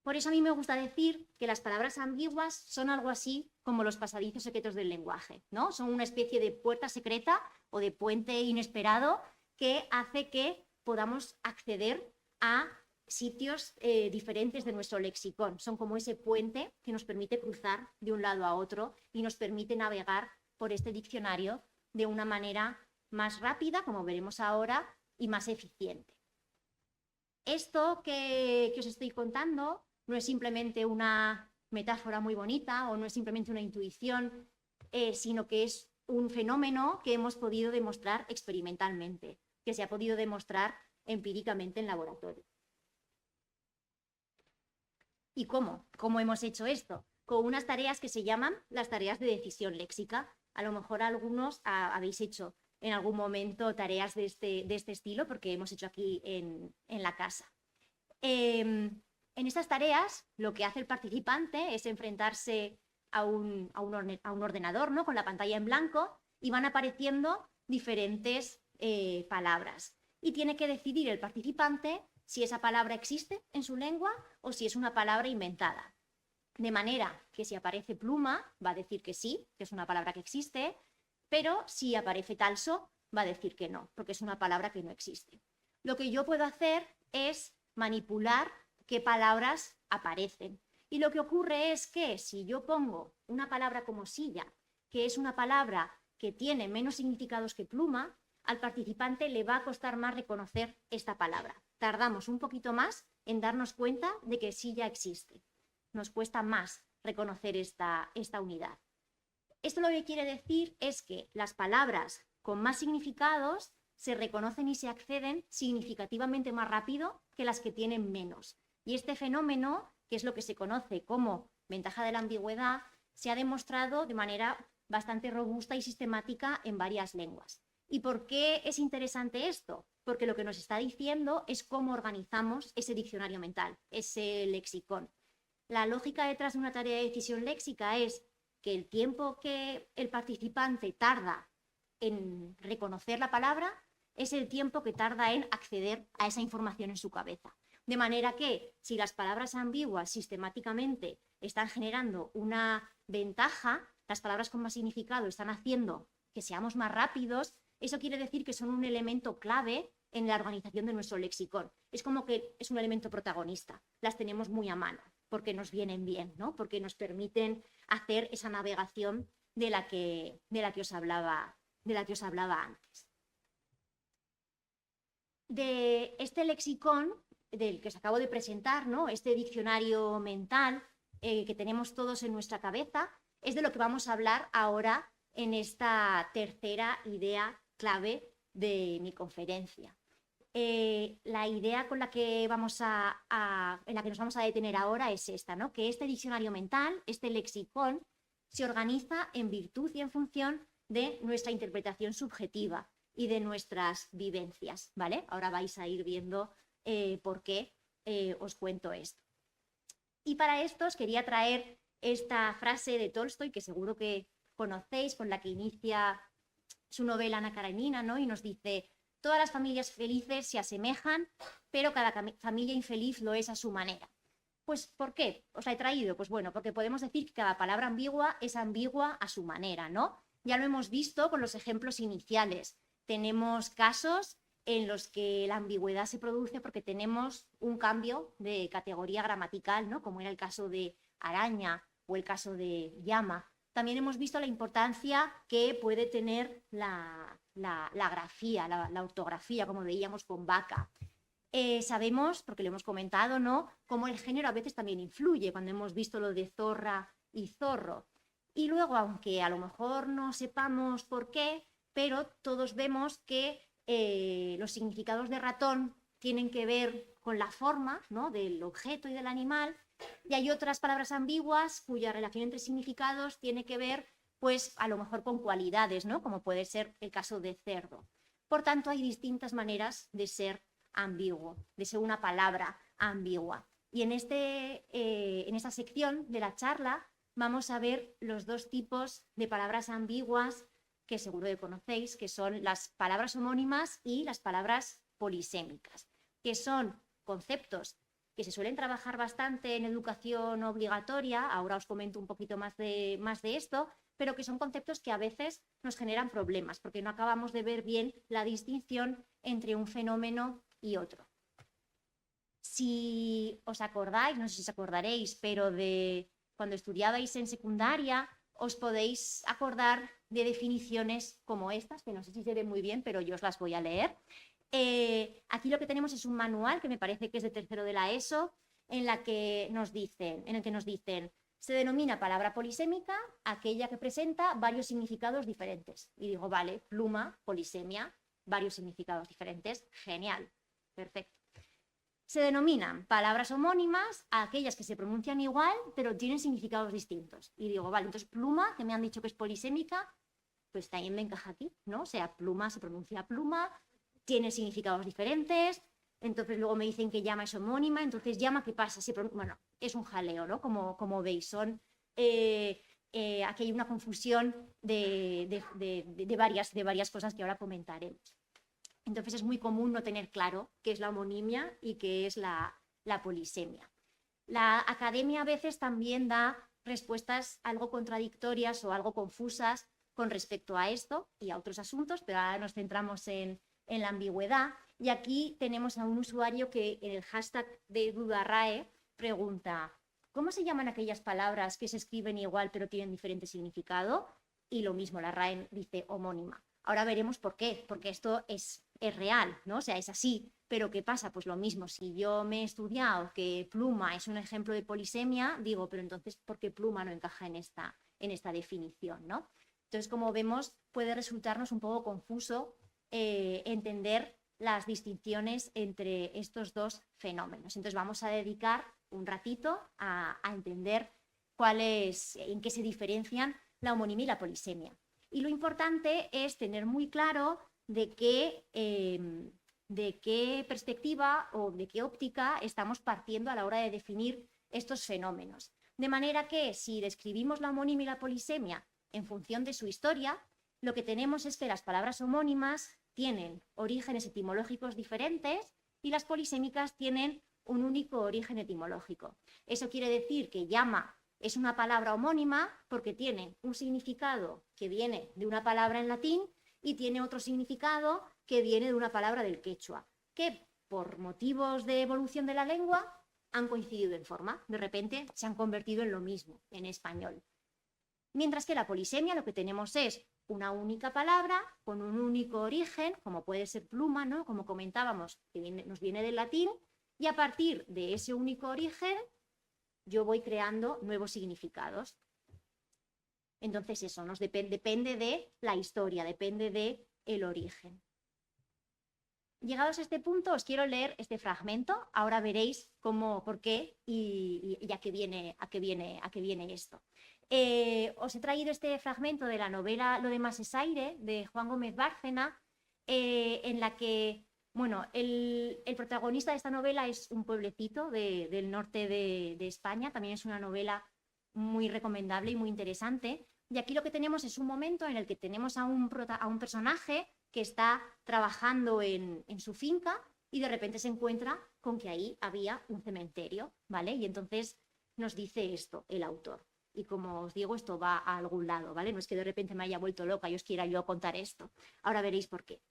Por eso a mí me gusta decir que las palabras ambiguas son algo así como los pasadizos secretos del lenguaje, ¿no? Son una especie de puerta secreta o de puente inesperado que hace que podamos acceder a sitios diferentes de nuestro lexicón. Son como ese puente que nos permite cruzar de un lado a otro y nos permite navegar por este diccionario de una manera más rápida, como veremos ahora, y más eficiente. Esto que os estoy contando no es simplemente una metáfora muy bonita o no es simplemente una intuición, sino que es un fenómeno que hemos podido demostrar experimentalmente, que se ha podido demostrar empíricamente en laboratorio. ¿Y cómo? ¿Cómo hemos hecho esto? Con unas tareas que se llaman las tareas de decisión léxica. A lo mejor algunos habéis hecho en algún momento tareas de este estilo, porque hemos hecho aquí en la casa. En estas tareas, lo que hace el participante es enfrentarse a un ordenador, ¿no? Con la pantalla en blanco, y van apareciendo diferentes palabras. Y tiene que decidir el participante si esa palabra existe en su lengua o si es una palabra inventada. De manera que si aparece pluma, va a decir que sí, que es una palabra que existe, pero si aparece talso, va a decir que no, porque es una palabra que no existe. Lo que yo puedo hacer es manipular qué palabras aparecen. Y lo que ocurre es que si yo pongo una palabra como silla, que es una palabra que tiene menos significados que pluma, al participante le va a costar más reconocer esta palabra. Tardamos un poquito más en darnos cuenta de que silla existe. Nos cuesta más reconocer esta unidad. Esto lo que quiere decir es que las palabras con más significados se reconocen y se acceden significativamente más rápido que las que tienen menos. Y este fenómeno, que es lo que se conoce como ventaja de la ambigüedad, se ha demostrado de manera bastante robusta y sistemática en varias lenguas. ¿Y por qué es interesante esto? Porque lo que nos está diciendo es cómo organizamos ese diccionario mental, ese lexicón. La lógica detrás de una tarea de decisión léxica es que el tiempo que el participante tarda en reconocer la palabra es el tiempo que tarda en acceder a esa información en su cabeza. De manera que si las palabras ambiguas sistemáticamente están generando una ventaja, las palabras con más significado están haciendo que seamos más rápidos, eso quiere decir que son un elemento clave en la organización de nuestro lexicón. Es como que es un elemento protagonista, las tenemos muy a mano, porque nos vienen bien, ¿no? Porque nos permiten hacer esa navegación de la que os hablaba antes. De este lexicón del que os acabo de presentar, ¿no? Este diccionario mental que tenemos todos en nuestra cabeza, es de lo que vamos a hablar ahora en esta tercera idea clave de mi conferencia. La idea con la que en la que nos vamos a detener ahora es esta, ¿no? Que este diccionario mental, este lexicón, se organiza en virtud y en función de nuestra interpretación subjetiva y de nuestras vivencias, ¿vale? Ahora vais a ir viendo por qué os cuento esto. Y para esto os quería traer esta frase de Tolstoy, que seguro que conocéis, con la que inicia su novela Ana Karenina, ¿no? Y nos dice: todas las familias felices se asemejan, pero cada familia infeliz lo es a su manera. Pues, ¿por qué os la he traído? Pues bueno, porque podemos decir que cada palabra ambigua es ambigua a su manera, ¿no? Ya lo hemos visto con los ejemplos iniciales. Tenemos casos en los que la ambigüedad se produce porque tenemos un cambio de categoría gramatical, ¿no? Como era el caso de araña o el caso de llama. También hemos visto la importancia que puede tener la grafía, la ortografía, como veíamos con vaca. Sabemos, porque lo hemos comentado, ¿no?, cómo el género a veces también influye, cuando hemos visto lo de zorra y zorro. Y luego, aunque a lo mejor no sepamos por qué, pero todos vemos que los significados de ratón tienen que ver con la forma, ¿no?, del objeto y del animal, y hay otras palabras ambiguas cuya relación entre significados tiene que ver, pues, a lo mejor con cualidades, ¿no?, como puede ser el caso de cerdo. Por tanto, hay distintas maneras de ser ambiguo, de ser una palabra ambigua. Y en esta sección de la charla vamos a ver los dos tipos de palabras ambiguas que seguro que conocéis, que son las palabras homónimas y las palabras polisémicas, que son conceptos que se suelen trabajar bastante en educación obligatoria. Ahora os comento un poquito más de esto, pero que son conceptos que a veces nos generan problemas porque no acabamos de ver bien la distinción entre un fenómeno y otro. Si os acordáis, no sé si os acordaréis, pero de cuando estudiabais en secundaria, os podéis acordar de definiciones como estas, que no sé si se ven muy bien, pero yo os las voy a leer. Aquí lo que tenemos es un manual que me parece que es de tercero de la ESO, en el que nos dicen, se denomina palabra polisémica aquella que presenta varios significados diferentes. Y digo, vale, pluma, polisemia, varios significados diferentes, genial, perfecto. Se denominan palabras homónimas a aquellas que se pronuncian igual, pero tienen significados distintos. Y digo, vale, entonces pluma, que me han dicho que es polisémica, pues también me encaja aquí, ¿no? O sea, pluma se pronuncia pluma, tiene significados diferentes. Entonces luego me dicen que llama es homónima, entonces llama, ¿qué pasa? Bueno, es un jaleo, ¿no? Como veis, son aquí hay una confusión de varias cosas que ahora comentaremos. Entonces es muy común no tener claro qué es la homonimia y qué es la polisemia. La academia a veces también da respuestas algo contradictorias o algo confusas con respecto a esto y a otros asuntos, pero ahora nos centramos en la ambigüedad. Y aquí tenemos a un usuario que en el hashtag de DudaRae pregunta: ¿Cómo se llaman aquellas palabras que se escriben igual pero tienen diferente significado? Y lo mismo, la RAE dice homónima. Ahora veremos por qué, porque esto es real, ¿no? O sea, es así. Pero ¿qué pasa? Pues lo mismo, si yo me he estudiado que pluma es un ejemplo de polisemia, digo, pero entonces, ¿por qué pluma no encaja en esta definición, ¿no? Entonces, como vemos, puede resultarnos un poco confuso entender las distinciones entre estos dos fenómenos. Entonces, vamos a dedicar un ratito a entender en qué se diferencian la homonimia y la polisemia. Y lo importante es tener muy claro de qué perspectiva o de qué óptica estamos partiendo a la hora de definir estos fenómenos. De manera que si describimos la homonimia y la polisemia en función de su historia, lo que tenemos es que las palabras homónimas tienen orígenes etimológicos diferentes y las polisémicas tienen un único origen etimológico. Eso quiere decir que llama es una palabra homónima porque tiene un significado que viene de una palabra en latín y tiene otro significado que viene de una palabra del quechua, que por motivos de evolución de la lengua han coincidido en forma, de repente se han convertido en lo mismo en español. Mientras que la polisemia lo que tenemos es una única palabra con un único origen, como puede ser pluma, ¿no? Como comentábamos, que nos viene del latín, y a partir de ese único origen yo voy creando nuevos significados. Entonces eso depende de la historia, depende del origen. Llegados a este punto, os quiero leer este fragmento. Ahora veréis por qué y a qué viene esto. Os he traído este fragmento de la novela Lo demás es aire, de Juan Gómez Bárcena, en la que, bueno, el protagonista de esta novela es un pueblecito del norte de España. También es una novela muy recomendable y muy interesante. Y aquí lo que tenemos es un momento en el que tenemos a un personaje que está trabajando en su finca y de repente se encuentra con que ahí había un cementerio, ¿vale? Y entonces nos dice esto el autor. Y como os digo, esto va a algún lado, ¿vale? No es que de repente me haya vuelto loca y os quiera yo contar esto. Ahora veréis por qué.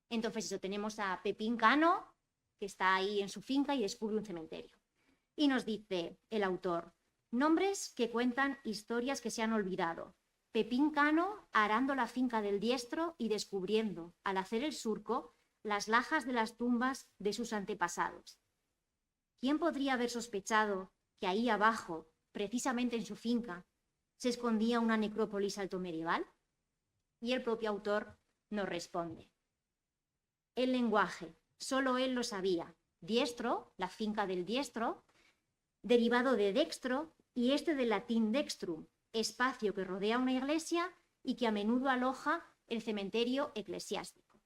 Entonces eso, tenemos a Pepín Cano, que está ahí en su finca y descubre un cementerio. Y nos dice el autor, nombres que cuentan historias que se han olvidado. Pepín Cano arando la finca del diestro y descubriendo, al hacer el surco, las lajas de las tumbas de sus antepasados. ¿Quién podría haber sospechado que ahí abajo, precisamente en su finca, se escondía una necrópolis altomedieval? Y el propio autor nos responde. El lenguaje, solo él lo sabía. Diestro, la finca del diestro, derivado de dextro, y este del latín dextrum, espacio que rodea una iglesia y que a menudo aloja el cementerio eclesiástico.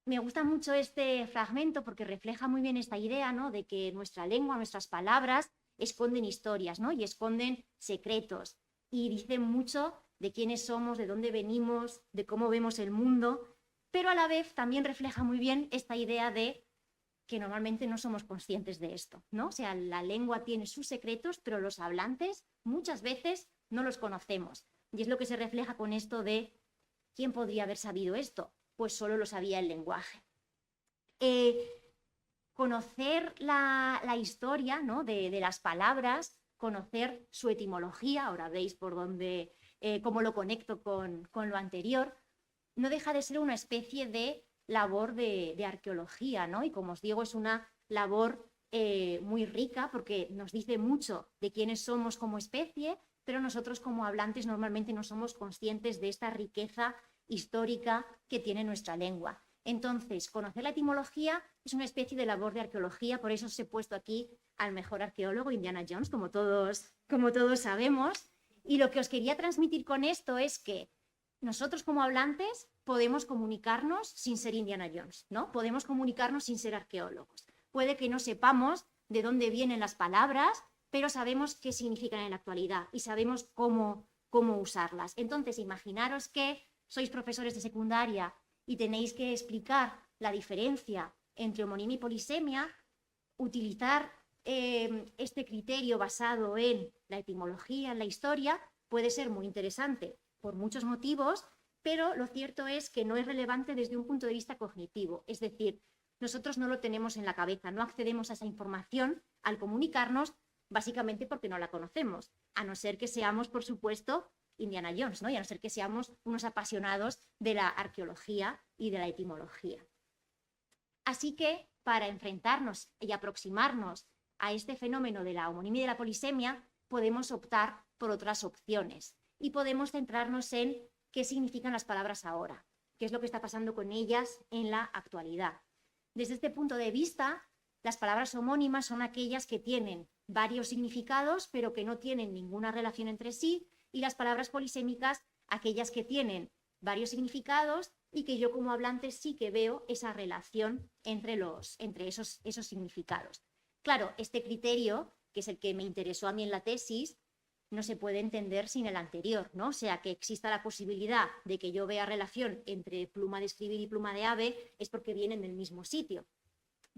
Me gusta mucho este fragmento porque refleja muy bien esta idea, ¿no?, de que nuestra lengua, nuestras palabras esconden historias, ¿no?, y esconden secretos y dicen mucho de quiénes somos, de dónde venimos, de cómo vemos el mundo, pero a la vez también refleja muy bien esta idea de que normalmente no somos conscientes de esto, ¿no? O sea, la lengua tiene sus secretos, pero los hablantes muchas veces no los conocemos. Y es lo que se refleja con esto de ¿quién podría haber sabido esto? Pues solo lo sabía el lenguaje. Conocer la historia, ¿no?, de las palabras, conocer su etimología, ahora veis por dónde, cómo lo conecto con lo anterior, no deja de ser una especie de labor de arqueología, ¿no? Y como os digo, es una labor muy rica porque nos dice mucho de quiénes somos como especie, pero nosotros como hablantes normalmente no somos conscientes de esta riqueza histórica que tiene nuestra lengua. Entonces, conocer la etimología es una especie de labor de arqueología, por eso os he puesto aquí al mejor arqueólogo, Indiana Jones, como todos sabemos. Y lo que os quería transmitir con esto es que nosotros como hablantes podemos comunicarnos sin ser Indiana Jones, ¿no? Podemos comunicarnos sin ser arqueólogos. Puede que no sepamos de dónde vienen las palabras, pero sabemos qué significan en la actualidad y sabemos cómo usarlas. Entonces, imaginaros que sois profesores de secundaria y tenéis que explicar la diferencia entre homonimia y polisemia, utilizar este criterio basado en la etimología, en la historia, puede ser muy interesante por muchos motivos, pero lo cierto es que no es relevante desde un punto de vista cognitivo. Es decir, nosotros no lo tenemos en la cabeza, no accedemos a esa información al comunicarnos básicamente porque no la conocemos, a no ser que seamos, por supuesto, Indiana Jones, ¿no? Y a no ser que seamos unos apasionados de la arqueología y de la etimología. Así que, para enfrentarnos y aproximarnos a este fenómeno de la homonimia y de la polisemia, podemos optar por otras opciones y podemos centrarnos en qué significan las palabras ahora, qué es lo que está pasando con ellas en la actualidad. Desde este punto de vista, las palabras homónimas son aquellas que tienen varios significados, pero que no tienen ninguna relación entre sí, y las palabras polisémicas, aquellas que tienen varios significados y que yo como hablante sí que veo esa relación entre esos significados. Claro, este criterio, que es el que me interesó a mí en la tesis, no se puede entender sin el anterior, ¿no? O sea, que exista la posibilidad de que yo vea relación entre pluma de escribir y pluma de ave es porque vienen del mismo sitio.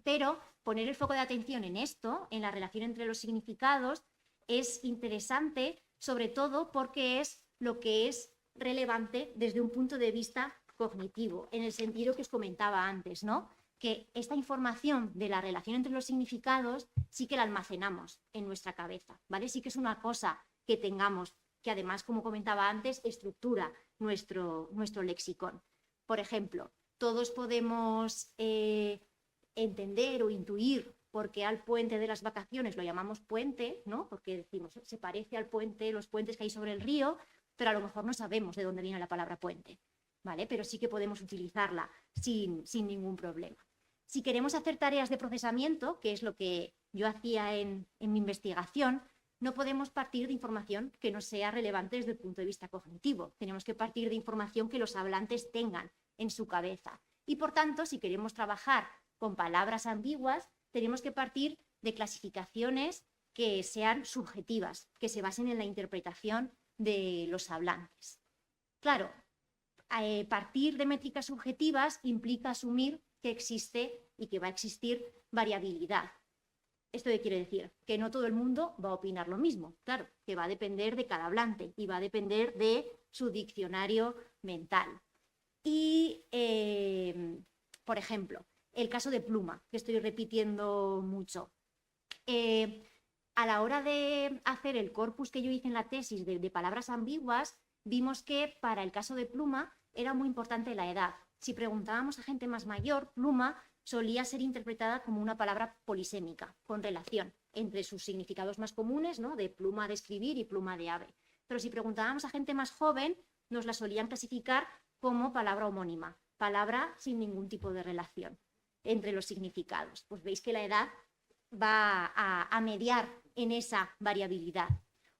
Pero poner el foco de atención en esto, en la relación entre los significados, es interesante, sobre todo porque es lo que es relevante desde un punto de vista cognitivo, en el sentido que os comentaba antes, ¿no? Que esta información de la relación entre los significados sí que la almacenamos en nuestra cabeza, ¿vale? Sí que es una cosa que tengamos, que además, como comentaba antes, estructura nuestro lexicón. Por ejemplo, todos podemos entender o intuir por qué al puente de las vacaciones lo llamamos puente, ¿no? Porque decimos, se parece al puente, los puentes que hay sobre el río, pero a lo mejor no sabemos de dónde viene la palabra puente, ¿vale? Pero sí que podemos utilizarla sin ningún problema. Si queremos hacer tareas de procesamiento, que es lo que yo hacía en mi investigación, no podemos partir de información que no sea relevante desde el punto de vista cognitivo. Tenemos que partir de información que los hablantes tengan en su cabeza. Y por tanto, si queremos trabajar con palabras ambiguas, tenemos que partir de clasificaciones que sean subjetivas, que se basen en la interpretación de los hablantes. Claro, partir de métricas subjetivas implica asumir que existe y que va a existir variabilidad. ¿Esto qué quiere decir? Que no todo el mundo va a opinar lo mismo, claro, que va a depender de cada hablante y va a depender de su diccionario mental. Y, por ejemplo, el caso de pluma, que estoy repitiendo mucho. A la hora de hacer el corpus que yo hice en la tesis de palabras ambiguas, vimos que para el caso de pluma era muy importante la edad. Si preguntábamos a gente más mayor, pluma solía ser interpretada como una palabra polisémica, con relación entre sus significados más comunes, ¿no? De pluma de escribir y pluma de ave. Pero si preguntábamos a gente más joven, nos la solían clasificar como palabra homónima, palabra sin ningún tipo de relación entre los significados. Pues veis que la edad va a mediar en esa variabilidad.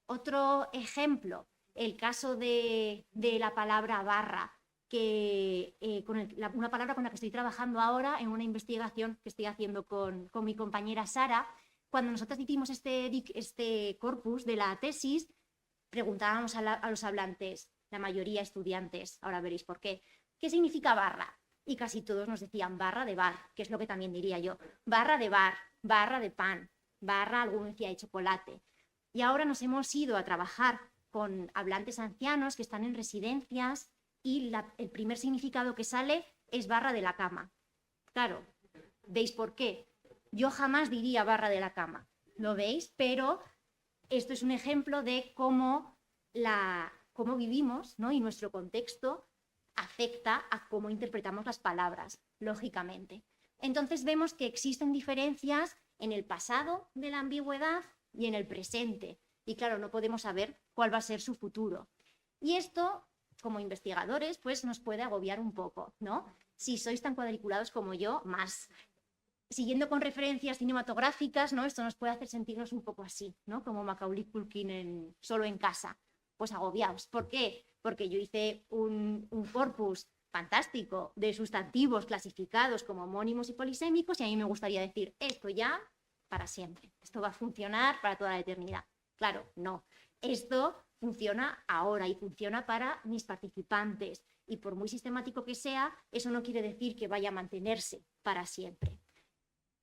Otro ejemplo, el caso de la palabra barra, que una palabra con la que estoy trabajando ahora en una investigación que estoy haciendo con mi compañera Sara. Cuando nosotros hicimos este corpus de la tesis, preguntábamos a los hablantes, la mayoría estudiantes, ahora veréis por qué significa barra. Y casi todos nos decían barra de bar, que es lo que también diría yo, barra de bar, barra de pan, barra, alguno decía de chocolate. Y ahora nos hemos ido a trabajar con hablantes ancianos que están en residencias y el primer significado que sale es barra de la cama. Claro, ¿veis por qué? Yo jamás diría barra de la cama, ¿lo veis? Pero esto es un ejemplo de cómo vivimos, ¿no? Y nuestro contexto afecta a cómo interpretamos las palabras, lógicamente. Entonces vemos que existen diferencias en el pasado de la ambigüedad y en el presente. Y claro, no podemos saber cuál va a ser su futuro. Y esto, como investigadores, pues nos puede agobiar un poco, ¿no? Si sois tan cuadriculados como yo, más. Siguiendo con referencias cinematográficas, ¿no? Esto nos puede hacer sentirnos un poco así, ¿no? Como Macaulay Culkin Solo en casa. Pues agobiados. ¿Por qué? Porque yo hice un corpus fantástico de sustantivos clasificados como homónimos y polisémicos y a mí me gustaría decir esto ya para siempre. Esto va a funcionar para toda la eternidad. Claro, no. Esto funciona ahora y funciona para mis participantes. Y por muy sistemático que sea, eso no quiere decir que vaya a mantenerse para siempre.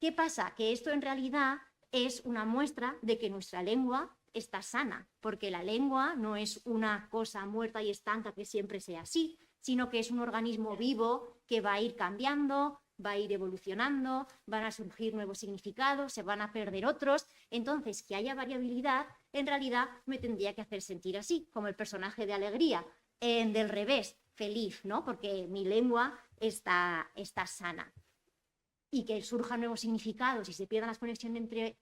¿Qué pasa? Que esto en realidad es una muestra de que nuestra lengua está sana, porque la lengua no es una cosa muerta y estanca que siempre sea así, sino que es un organismo vivo que va a ir cambiando, va a ir evolucionando, van a surgir nuevos significados, se van a perder otros. Entonces, que haya variabilidad, en realidad me tendría que hacer sentir así, como el personaje de Alegría, del revés, feliz, ¿no? Porque mi lengua está sana. Y que surjan nuevos significados y se pierdan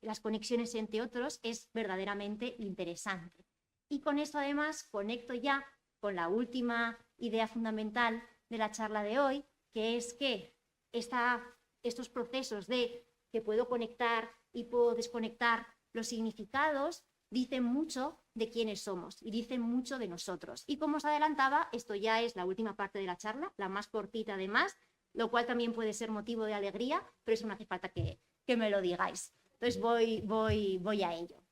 las conexiones entre otros es verdaderamente interesante. Y con esto además conecto ya con la última idea fundamental de la charla de hoy, que es que estos procesos de que puedo conectar y puedo desconectar los significados dicen mucho de quiénes somos y dicen mucho de nosotros. Y como os adelantaba, esto ya es la última parte de la charla, la más cortita además, lo cual también puede ser motivo de alegría, pero eso no hace falta que me lo digáis. Entonces voy a ello.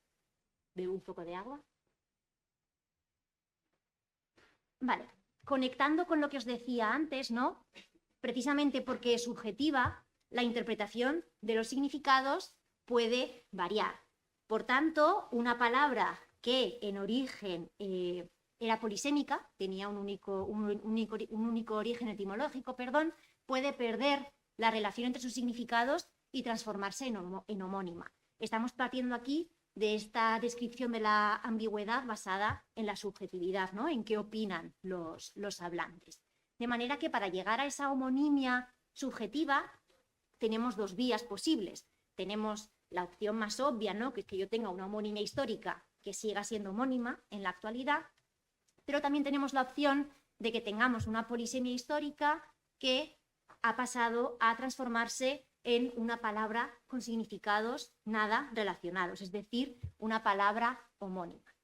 Bebo un poco de agua. Vale, conectando con lo que os decía antes, ¿no? Precisamente porque es subjetiva, la interpretación de los significados puede variar. Por tanto, una palabra que en origen era polisémica, tenía un único origen etimológico, puede perder la relación entre sus significados y transformarse en homónima. Estamos partiendo aquí de esta descripción de la ambigüedad basada en la subjetividad, ¿no? En qué opinan los hablantes. De manera que para llegar a esa homonimia subjetiva tenemos dos vías posibles. Tenemos la opción más obvia, ¿no? Que es que yo tenga una homonimia histórica que siga siendo homónima en la actualidad, pero también tenemos la opción de que tengamos una polisemia histórica que ha pasado a transformarse en una palabra con significados nada relacionados, es decir, una palabra homónima.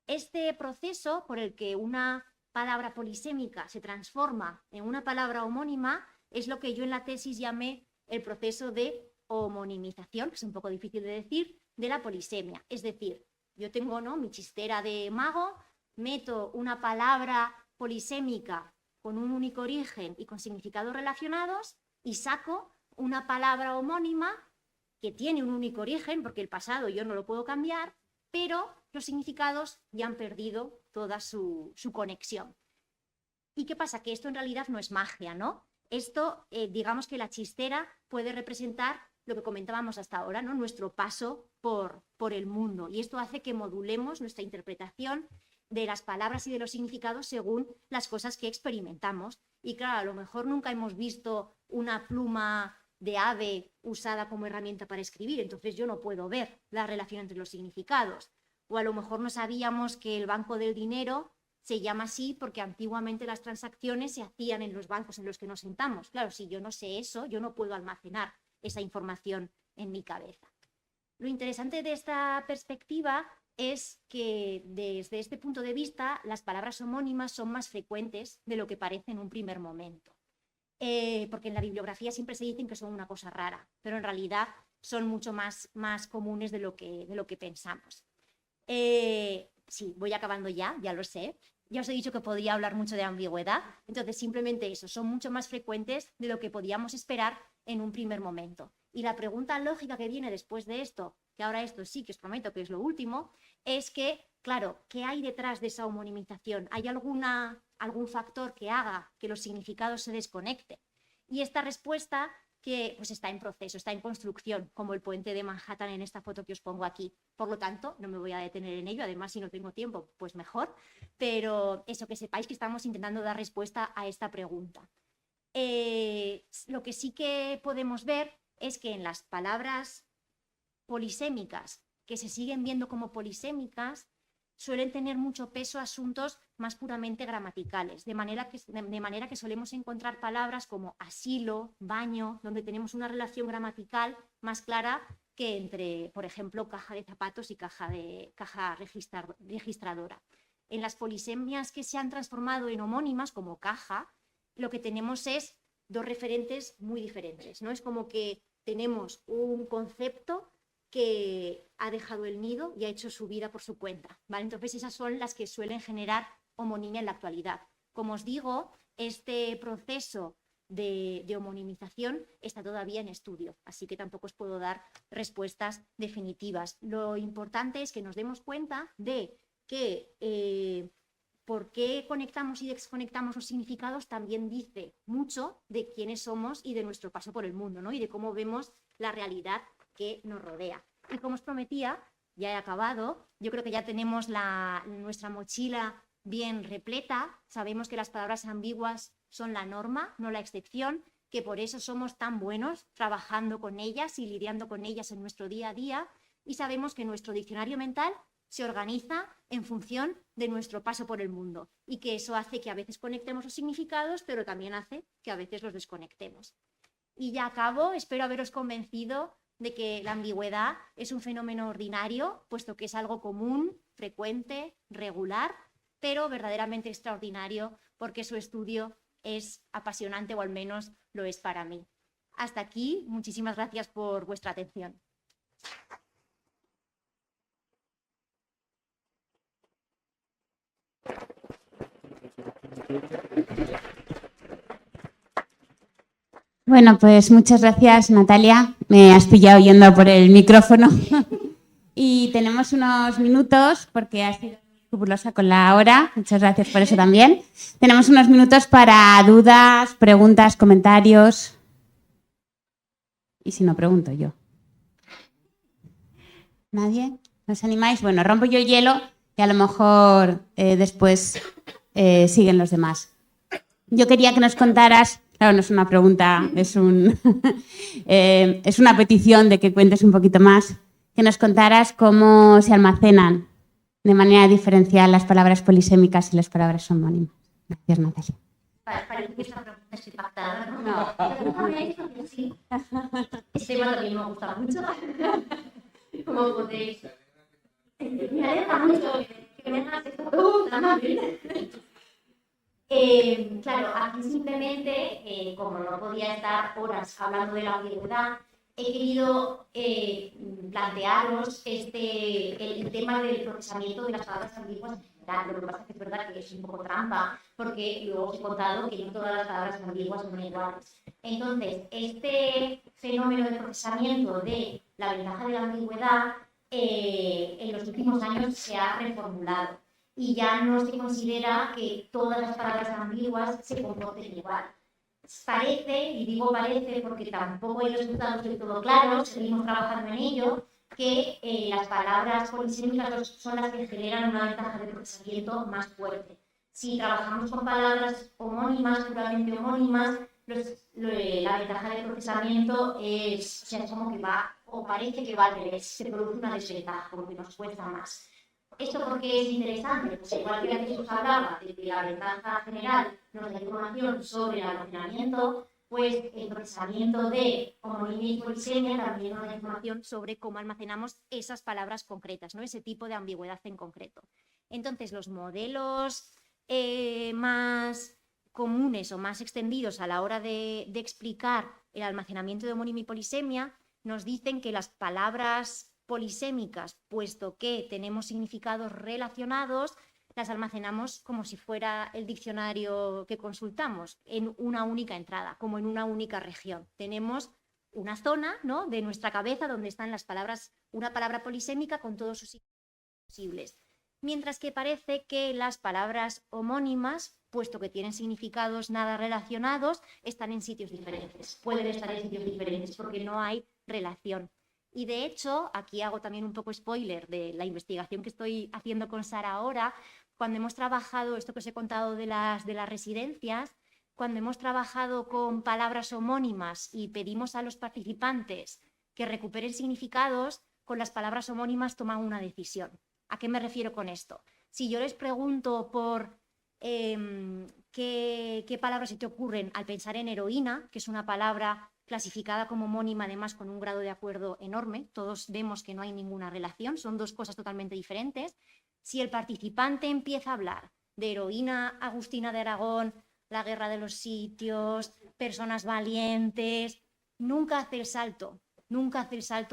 Este proceso por el que una palabra polisémica se transforma en una palabra homónima es lo que yo en la tesis llamé el proceso de homonimización, que es un poco difícil de decir, de la polisemia. Es decir, yo tengo, ¿no?, mi chistera de mago, meto una palabra polisémica con un único origen y con significados relacionados y saco una palabra homónima que tiene un único origen, porque el pasado yo no lo puedo cambiar, pero los significados ya han perdido toda su conexión. ¿Y qué pasa? Que esto en realidad no es magia, ¿no? Esto, digamos que la chistera puede representar lo que comentábamos hasta ahora, ¿no? Nuestro paso por el mundo. Y esto hace que modulemos nuestra interpretación de las palabras y de los significados según las cosas que experimentamos. Y claro, a lo mejor nunca hemos visto una pluma de ave usada como herramienta para escribir, entonces yo no puedo ver la relación entre los significados. O a lo mejor no sabíamos que el banco del dinero se llama así porque antiguamente las transacciones se hacían en los bancos en los que nos sentamos. Claro, si yo no sé eso, yo no puedo almacenar esa información en mi cabeza. Lo interesante de esta perspectiva es que desde este punto de vista las palabras homónimas son más frecuentes de lo que parece en un primer momento. Porque en la bibliografía siempre se dicen que son una cosa rara, pero en realidad son mucho más comunes de lo que pensamos. Sí, voy acabando ya lo sé. Ya os he dicho que podría hablar mucho de ambigüedad, entonces simplemente eso, son mucho más frecuentes de lo que podíamos esperar en un primer momento. Y la pregunta lógica que viene después de esto, que ahora esto sí que os prometo que es lo último, es que, claro, ¿qué hay detrás de esa homonimización? ¿Hay algún factor que haga que los significados se desconecten? Y esta respuesta que pues está en proceso, está en construcción, como el puente de Manhattan en esta foto que os pongo aquí. Por lo tanto, no me voy a detener en ello, además si no tengo tiempo, pues mejor, pero eso, que sepáis que estamos intentando dar respuesta a esta pregunta. Lo que sí que podemos ver es que en las palabras polisémicas, que se siguen viendo como polisémicas, suelen tener mucho peso asuntos más puramente gramaticales, de manera que solemos encontrar palabras como asilo, baño, donde tenemos una relación gramatical más clara que entre, por ejemplo, caja de zapatos y caja registradora. En las polisemias que se han transformado en homónimas, como caja, lo que tenemos es dos referentes muy diferentes, ¿no? Es como que tenemos un concepto que ha dejado el nido y ha hecho su vida por su cuenta, ¿vale? Entonces esas son las que suelen generar homonimia en la actualidad. Como os digo, este proceso de homonimización está todavía en estudio, así que tampoco os puedo dar respuestas definitivas. Lo importante es que nos demos cuenta de que por qué conectamos y desconectamos los significados también dice mucho de quiénes somos y de nuestro paso por el mundo, ¿no? Y de cómo vemos la realidad que nos rodea. Y como os prometía, ya he acabado, yo creo que ya tenemos nuestra mochila bien repleta, sabemos que las palabras ambiguas son la norma, no la excepción, que por eso somos tan buenos trabajando con ellas y lidiando con ellas en nuestro día a día, y sabemos que nuestro diccionario mental se organiza en función de nuestro paso por el mundo y que eso hace que a veces conectemos los significados, pero también hace que a veces los desconectemos. Y ya acabo, espero haberos convencido de que la ambigüedad es un fenómeno ordinario, puesto que es algo común, frecuente, regular, pero verdaderamente extraordinario porque su estudio es apasionante, o al menos lo es para mí. Hasta aquí, muchísimas gracias por vuestra atención. Bueno, pues muchas gracias, Natalia. Me has pillado yendo por el micrófono. Y tenemos unos minutos, porque has sido escrupulosa con la hora. Muchas gracias por eso también. Tenemos unos minutos para dudas, preguntas, comentarios. Y si no, pregunto yo. ¿Nadie? ¿No os animáis? Bueno, rompo yo el hielo y a lo mejor después siguen los demás. Yo quería que nos contaras, claro, no es una pregunta, es una petición de que cuentes un poquito más, que nos contaras cómo se almacenan de manera diferencial las palabras polisémicas y las palabras homónimas. Gracias, Natalia. Parece que esta pregunta es impactada, ¿no? No. Sí. Este tema también me gusta mucho. Como podéis. Me alegra mucho que me hagas esta pregunta, Mabel. Claro, aquí simplemente, como no podía estar horas hablando de la ambigüedad, he querido plantearos el tema del procesamiento de las palabras ambiguas en general. Lo que pasa es que es verdad que es un poco trampa, porque luego os he contado que no todas las palabras ambiguas son iguales. Entonces, este fenómeno de procesamiento de la ventaja de la ambigüedad en los últimos años se ha reformulado y ya no se considera que todas las palabras ambiguas se comporten igual. Parece, y digo parece porque tampoco hay resultados del todo claros, seguimos trabajando en ello, que las palabras polisémicas son las que generan una ventaja de procesamiento más fuerte. Si trabajamos con palabras homónimas, puramente homónimas, la ventaja de procesamiento es, o sea, es como que va, o parece que va al revés, se produce una desventaja, porque nos cuesta más. ¿Esto por qué es interesante? Pues igual que antes os hablaba de que la ventaja general nos da información sobre el almacenamiento, pues el procesamiento de homonimia y polisemia también nos da información sobre cómo almacenamos esas palabras concretas, ¿no? Ese tipo de ambigüedad en concreto. Entonces, los modelos más comunes o más extendidos a la hora de explicar el almacenamiento de homonimia y polisemia nos dicen que las palabras polisémicas, puesto que tenemos significados relacionados, las almacenamos como si fuera el diccionario que consultamos, en una única entrada, como en una única región. Tenemos una zona, ¿no?, de nuestra cabeza donde están las palabras, una palabra polisémica con todos sus significados posibles. Mientras que parece que las palabras homónimas, puesto que tienen significados nada relacionados, están en sitios diferentes. Pueden estar en sitios diferentes porque no hay relación. Y de hecho, aquí hago también un poco spoiler de la investigación que estoy haciendo con Sara ahora, cuando hemos trabajado esto que os he contado de las residencias, cuando hemos trabajado con palabras homónimas y pedimos a los participantes que recuperen significados, con las palabras homónimas toman una decisión. ¿A qué me refiero con esto? Si yo les pregunto por qué palabras se te ocurren al pensar en heroína, que es una palabra clasificada como homónima, además con un grado de acuerdo enorme, todos vemos que no hay ninguna relación, son dos cosas totalmente diferentes. Si el participante empieza a hablar de heroína Agustina de Aragón, la guerra de los sitios, personas valientes, nunca hace el salto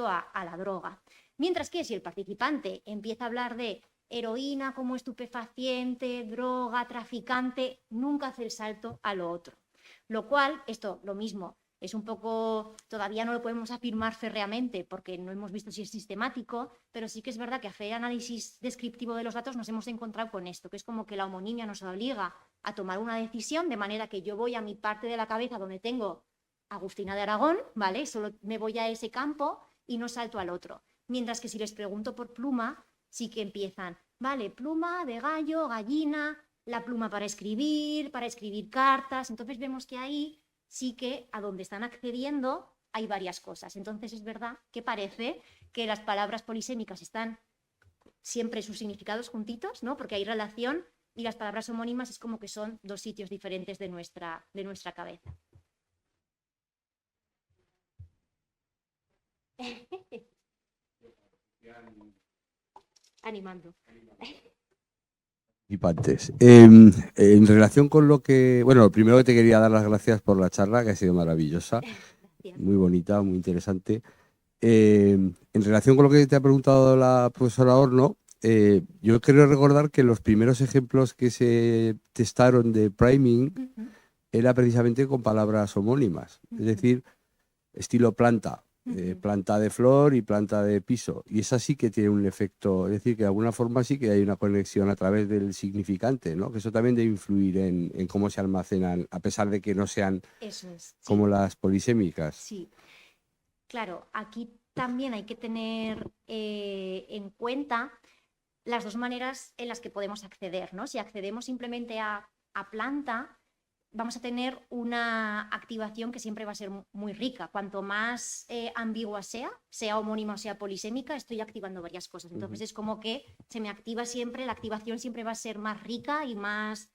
a la droga. Mientras que si el participante empieza a hablar de heroína como estupefaciente, droga, traficante, nunca hace el salto a lo otro. Lo cual, esto lo mismo, Es un poco, todavía no lo podemos afirmar férreamente porque no hemos visto si es sistemático, pero sí que es verdad que a hacer análisis descriptivo de los datos nos hemos encontrado con esto, que es como que la homonimia nos obliga a tomar una decisión, de manera que yo voy a mi parte de la cabeza donde tengo Agustina de Aragón, ¿vale? Solo me voy a ese campo y no salto al otro. Mientras que si les pregunto por pluma, sí que empiezan, vale, pluma de gallo, gallina, la pluma para escribir cartas. Entonces vemos que ahí sí que a donde están accediendo hay varias cosas. Entonces es verdad que parece que las palabras polisémicas están siempre sus significados juntitos, ¿no? Porque hay relación, y las palabras homónimas es como que son dos sitios diferentes de nuestra cabeza. Animando. Participantes. En relación con lo que, bueno, lo primero que te quería dar las gracias por la charla, que ha sido maravillosa, Gracias. muy bonita, muy interesante. En relación con lo que te ha preguntado la profesora Horno, yo quiero recordar que los primeros ejemplos que se testaron de priming era precisamente con palabras homónimas, es decir, estilo planta. Planta de flor y planta de piso. Y esa sí que tiene un efecto, es decir, que de alguna forma sí que hay una conexión a través del significante, ¿no? Que eso también debe influir en cómo se almacenan, a pesar de que no sean Eso es, sí. como las polisémicas. Sí, claro, aquí también hay que tener en cuenta las dos maneras en las que podemos acceder, ¿no? Si accedemos simplemente a planta, vamos a tener una activación que siempre va a ser muy rica. Cuanto más ambigua sea homónima o sea polisémica, estoy activando varias cosas. Entonces es como que se me activa siempre, la activación siempre va a ser más rica y más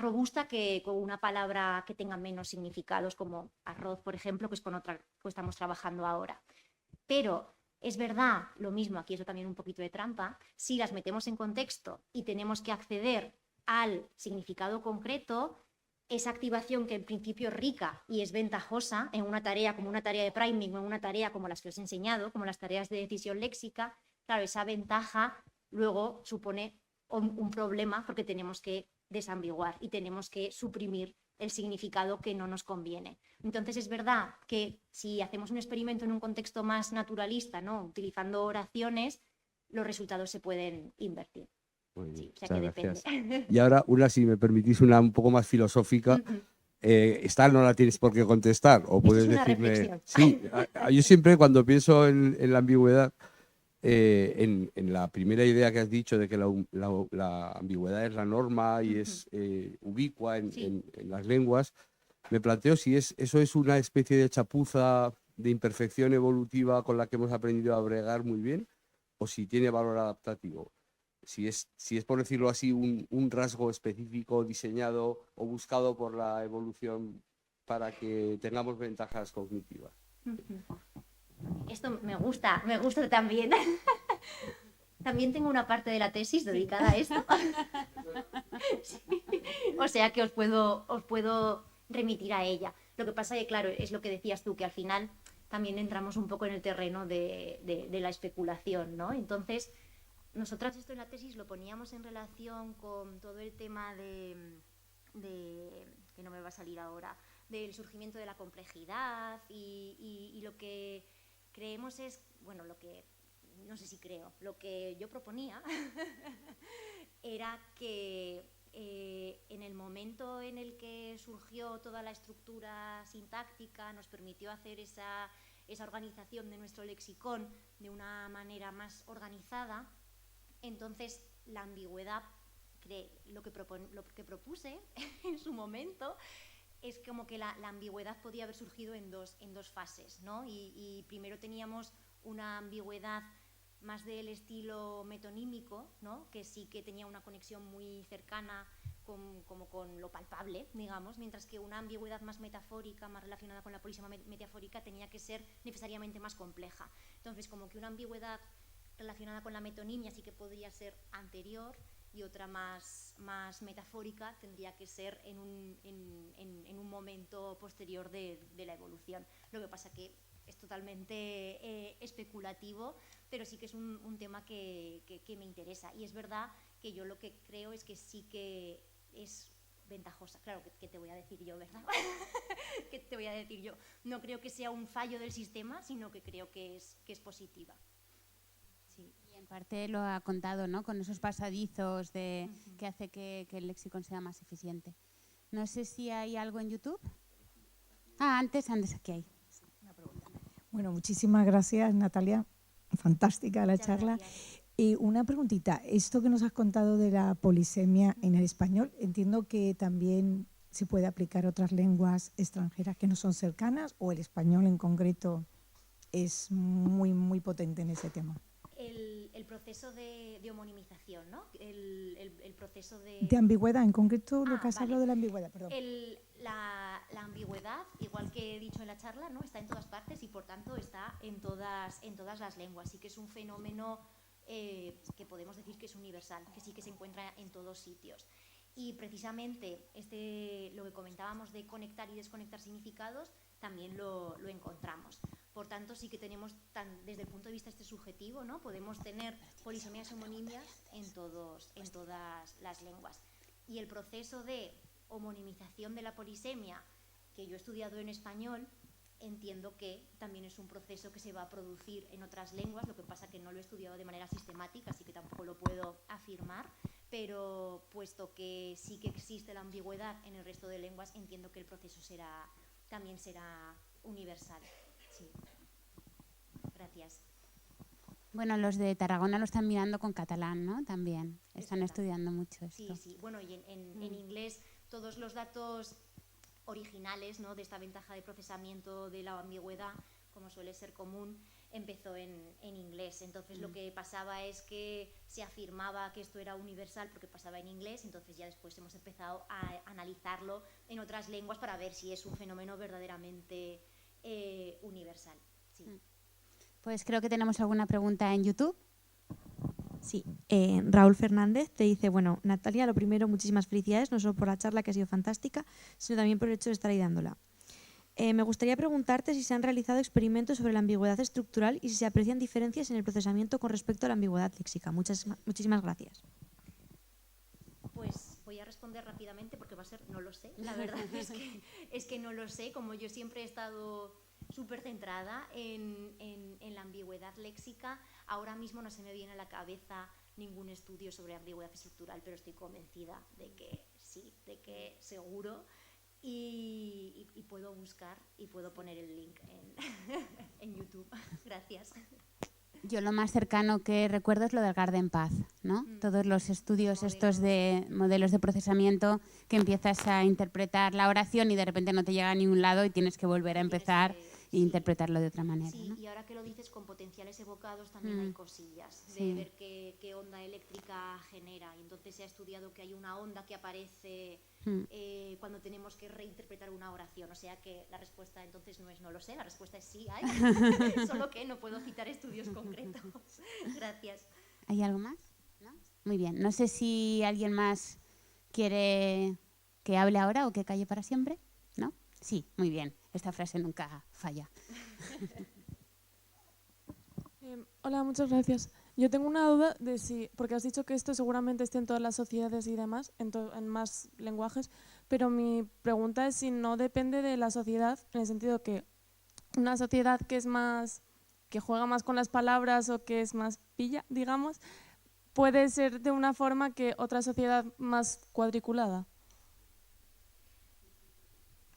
robusta que con una palabra que tenga menos significados, como arroz, por ejemplo, que es con otra que estamos trabajando ahora. Pero es verdad, lo mismo, aquí eso también un poquito de trampa, si las metemos en contexto y tenemos que acceder al significado concreto, esa activación que en principio es rica y es ventajosa en una tarea como una tarea de priming o en una tarea como las que os he enseñado, como las tareas de decisión léxica, claro, esa ventaja luego supone un problema porque tenemos que desambiguar y tenemos que suprimir el significado que no nos conviene. Entonces es verdad que si hacemos un experimento en un contexto más naturalista, ¿no? Utilizando oraciones, los resultados se pueden invertir. Muy bien, Sí, o sea que gracias. depende. Y ahora una, si me permitís, una un poco más filosófica. Esta no la tienes por qué contestar, o Esto puedes es una decirme... reflexión. Sí, yo siempre cuando pienso en la ambigüedad, en la primera idea que has dicho de que la ambigüedad es la norma y es ubicua Sí. en las lenguas, me planteo si eso es una especie de chapuza de imperfección evolutiva con la que hemos aprendido a bregar muy bien, o si tiene valor adaptativo. Si es, por decirlo así, un rasgo específico diseñado o buscado por la evolución para que tengamos ventajas cognitivas. Esto me gusta también. También tengo una parte de la tesis dedicada a esto. Sí. O sea que os puedo remitir a ella. Lo que pasa es que, claro, es lo que decías tú, que al final también entramos un poco en el terreno de la especulación, ¿no? Entonces, nosotras esto en la tesis lo poníamos en relación con todo el tema de que no me va a salir ahora, del surgimiento de la complejidad y lo que creemos es, bueno, lo que, no sé si creo, lo que yo proponía era que en el momento en el que surgió toda la estructura sintáctica, nos permitió hacer esa organización de nuestro lexicón de una manera más organizada. Entonces, la ambigüedad, lo que propuse en su momento, es como que la ambigüedad podía haber surgido en dos fases, ¿no? Y primero teníamos una ambigüedad más del estilo metonímico, ¿no? Que sí que tenía una conexión muy cercana como con lo palpable, digamos, mientras que una ambigüedad más metafórica, más relacionada con la polisemia metafórica, tenía que ser necesariamente más compleja. Entonces, como que una ambigüedad relacionada con la metonimia sí que podría ser anterior y otra más metafórica tendría que ser en un momento posterior de la evolución. Lo que pasa que es totalmente especulativo, pero sí que es un tema que me interesa. Y es verdad que yo lo que creo es que sí que es ventajosa. Claro, ¿qué te voy a decir yo, verdad? ¿Qué te voy a decir yo? No creo que sea un fallo del sistema, sino que creo que es positiva. Sí. Y en parte lo ha contado, ¿no? Con esos pasadizos que hace que el léxico sea más eficiente. No sé si hay algo en YouTube. Antes, aquí hay. Bueno, muchísimas gracias, Natalia. Fantástica la Muchas charla. gracias. Y una preguntita, esto que nos has contado de la polisemia en el español, entiendo que también se puede aplicar a otras lenguas extranjeras que no son cercanas, o el español en concreto es muy potente en ese tema. El proceso de homonimización, ¿no? El proceso De ambigüedad, en concreto lo que has vale. hablado de la ambigüedad, perdón. La ambigüedad, igual que he dicho en la charla, ¿no? Está en todas partes y por tanto está en todas las lenguas. Sí que es un fenómeno que podemos decir que es universal, que sí que se encuentra en todos sitios. Y precisamente lo que comentábamos de conectar y desconectar significados también lo encontramos. Por tanto, sí que tenemos, desde el punto de vista subjetivo, ¿no? Podemos tener polisemías homonimias en todas las lenguas. Y el proceso de homonimización de la polisemia, que yo he estudiado en español, entiendo que también es un proceso que se va a producir en otras lenguas, lo que pasa que no lo he estudiado de manera sistemática, así que tampoco lo puedo afirmar, pero puesto que sí que existe la ambigüedad en el resto de lenguas, entiendo que el proceso también será universal. Sí. Gracias. Bueno, los de Tarragona lo están mirando con catalán, ¿no? También están estudiando mucho esto. Sí. Bueno, y en inglés todos los datos originales, ¿no? De esta ventaja de procesamiento de la ambigüedad, como suele ser común, empezó en inglés. Entonces lo que pasaba es que se afirmaba que esto era universal porque pasaba en inglés, entonces ya después hemos empezado a analizarlo en otras lenguas para ver si es un fenómeno verdaderamente universal. Sí. Pues creo que tenemos alguna pregunta en YouTube. Sí, Raúl Fernández te dice, bueno, Natalia, lo primero, muchísimas felicidades, no solo por la charla que ha sido fantástica, sino también por el hecho de estar ahí dándola. Me gustaría preguntarte si se han realizado experimentos sobre la ambigüedad estructural y si se aprecian diferencias en el procesamiento con respecto a la ambigüedad léxica. Muchísimas gracias. Pues voy a responder rápidamente porque va a ser, no lo sé, la verdad es que no lo sé, como yo siempre he estado súper centrada en la ambigüedad léxica, ahora mismo no se me viene a la cabeza ningún estudio sobre ambigüedad estructural, pero estoy convencida de que sí, de que seguro, y puedo buscar y puedo poner el link en YouTube. Gracias. Yo lo más cercano que recuerdo es lo del Garden Path, ¿no? Todos los estudios estos de modelos de procesamiento que empiezas a interpretar la oración y de repente no te llega a ningún lado y tienes que volver a empezar e interpretarlo de otra manera, Sí, ¿no? y ahora que lo dices, con potenciales evocados también hay cosillas, de Sí. ver qué onda eléctrica genera. Y entonces se ha estudiado que hay una onda que aparece cuando tenemos que reinterpretar una oración. O sea que la respuesta entonces no es no lo sé, la respuesta es sí hay, solo que no puedo citar estudios concretos. Gracias. ¿Hay algo más? ¿No? Muy bien. No sé si alguien más quiere que hable ahora o que calle para siempre. ¿No? Sí, muy bien. Esta frase nunca falla. Hola, muchas gracias. Yo tengo una duda de si, porque has dicho que esto seguramente esté en todas las sociedades y demás, en más lenguajes, pero mi pregunta es si no depende de la sociedad, en el sentido que una sociedad que es más, que juega más con las palabras o que es más pilla, digamos, puede ser de una forma que otra sociedad más cuadriculada.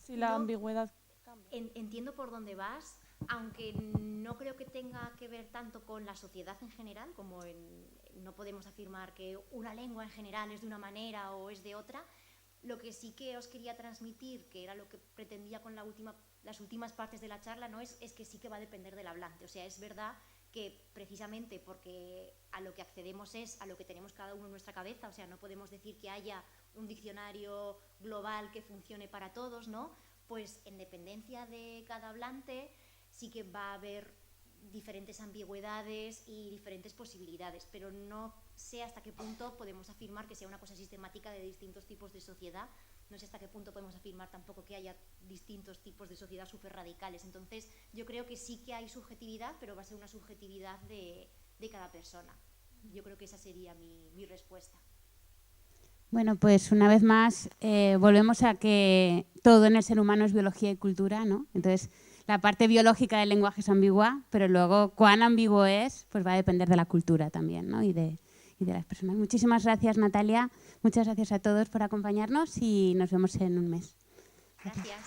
Si la ambigüedad cambia. Entiendo por dónde vas, aunque no creo que tenga que ver tanto con la sociedad en general, como no podemos afirmar que una lengua en general es de una manera o es de otra. Lo que sí que os quería transmitir, que era lo que pretendía con las últimas partes de la charla, ¿no? es que sí que va a depender del hablante. O sea, es verdad que precisamente porque a lo que accedemos es a lo que tenemos cada uno en nuestra cabeza, o sea, no podemos decir que haya un diccionario global que funcione para todos, ¿no? Pues en dependencia de cada hablante sí que va a haber diferentes ambigüedades y diferentes posibilidades, pero no sé hasta qué punto podemos afirmar que sea una cosa sistemática de distintos tipos de sociedad, no sé hasta qué punto podemos afirmar tampoco que haya distintos tipos de sociedad súper radicales. Entonces yo creo que sí que hay subjetividad, pero va a ser una subjetividad de cada persona. Yo creo que esa sería mi respuesta. Bueno, pues una vez más volvemos a que todo en el ser humano es biología y cultura, ¿no? Entonces, la parte biológica del lenguaje es ambigua, pero luego cuán ambiguo es, pues va a depender de la cultura también, ¿no? Y de las personas. Muchísimas gracias, Natalia. Muchas gracias a todos por acompañarnos y nos vemos en un mes. Gracias.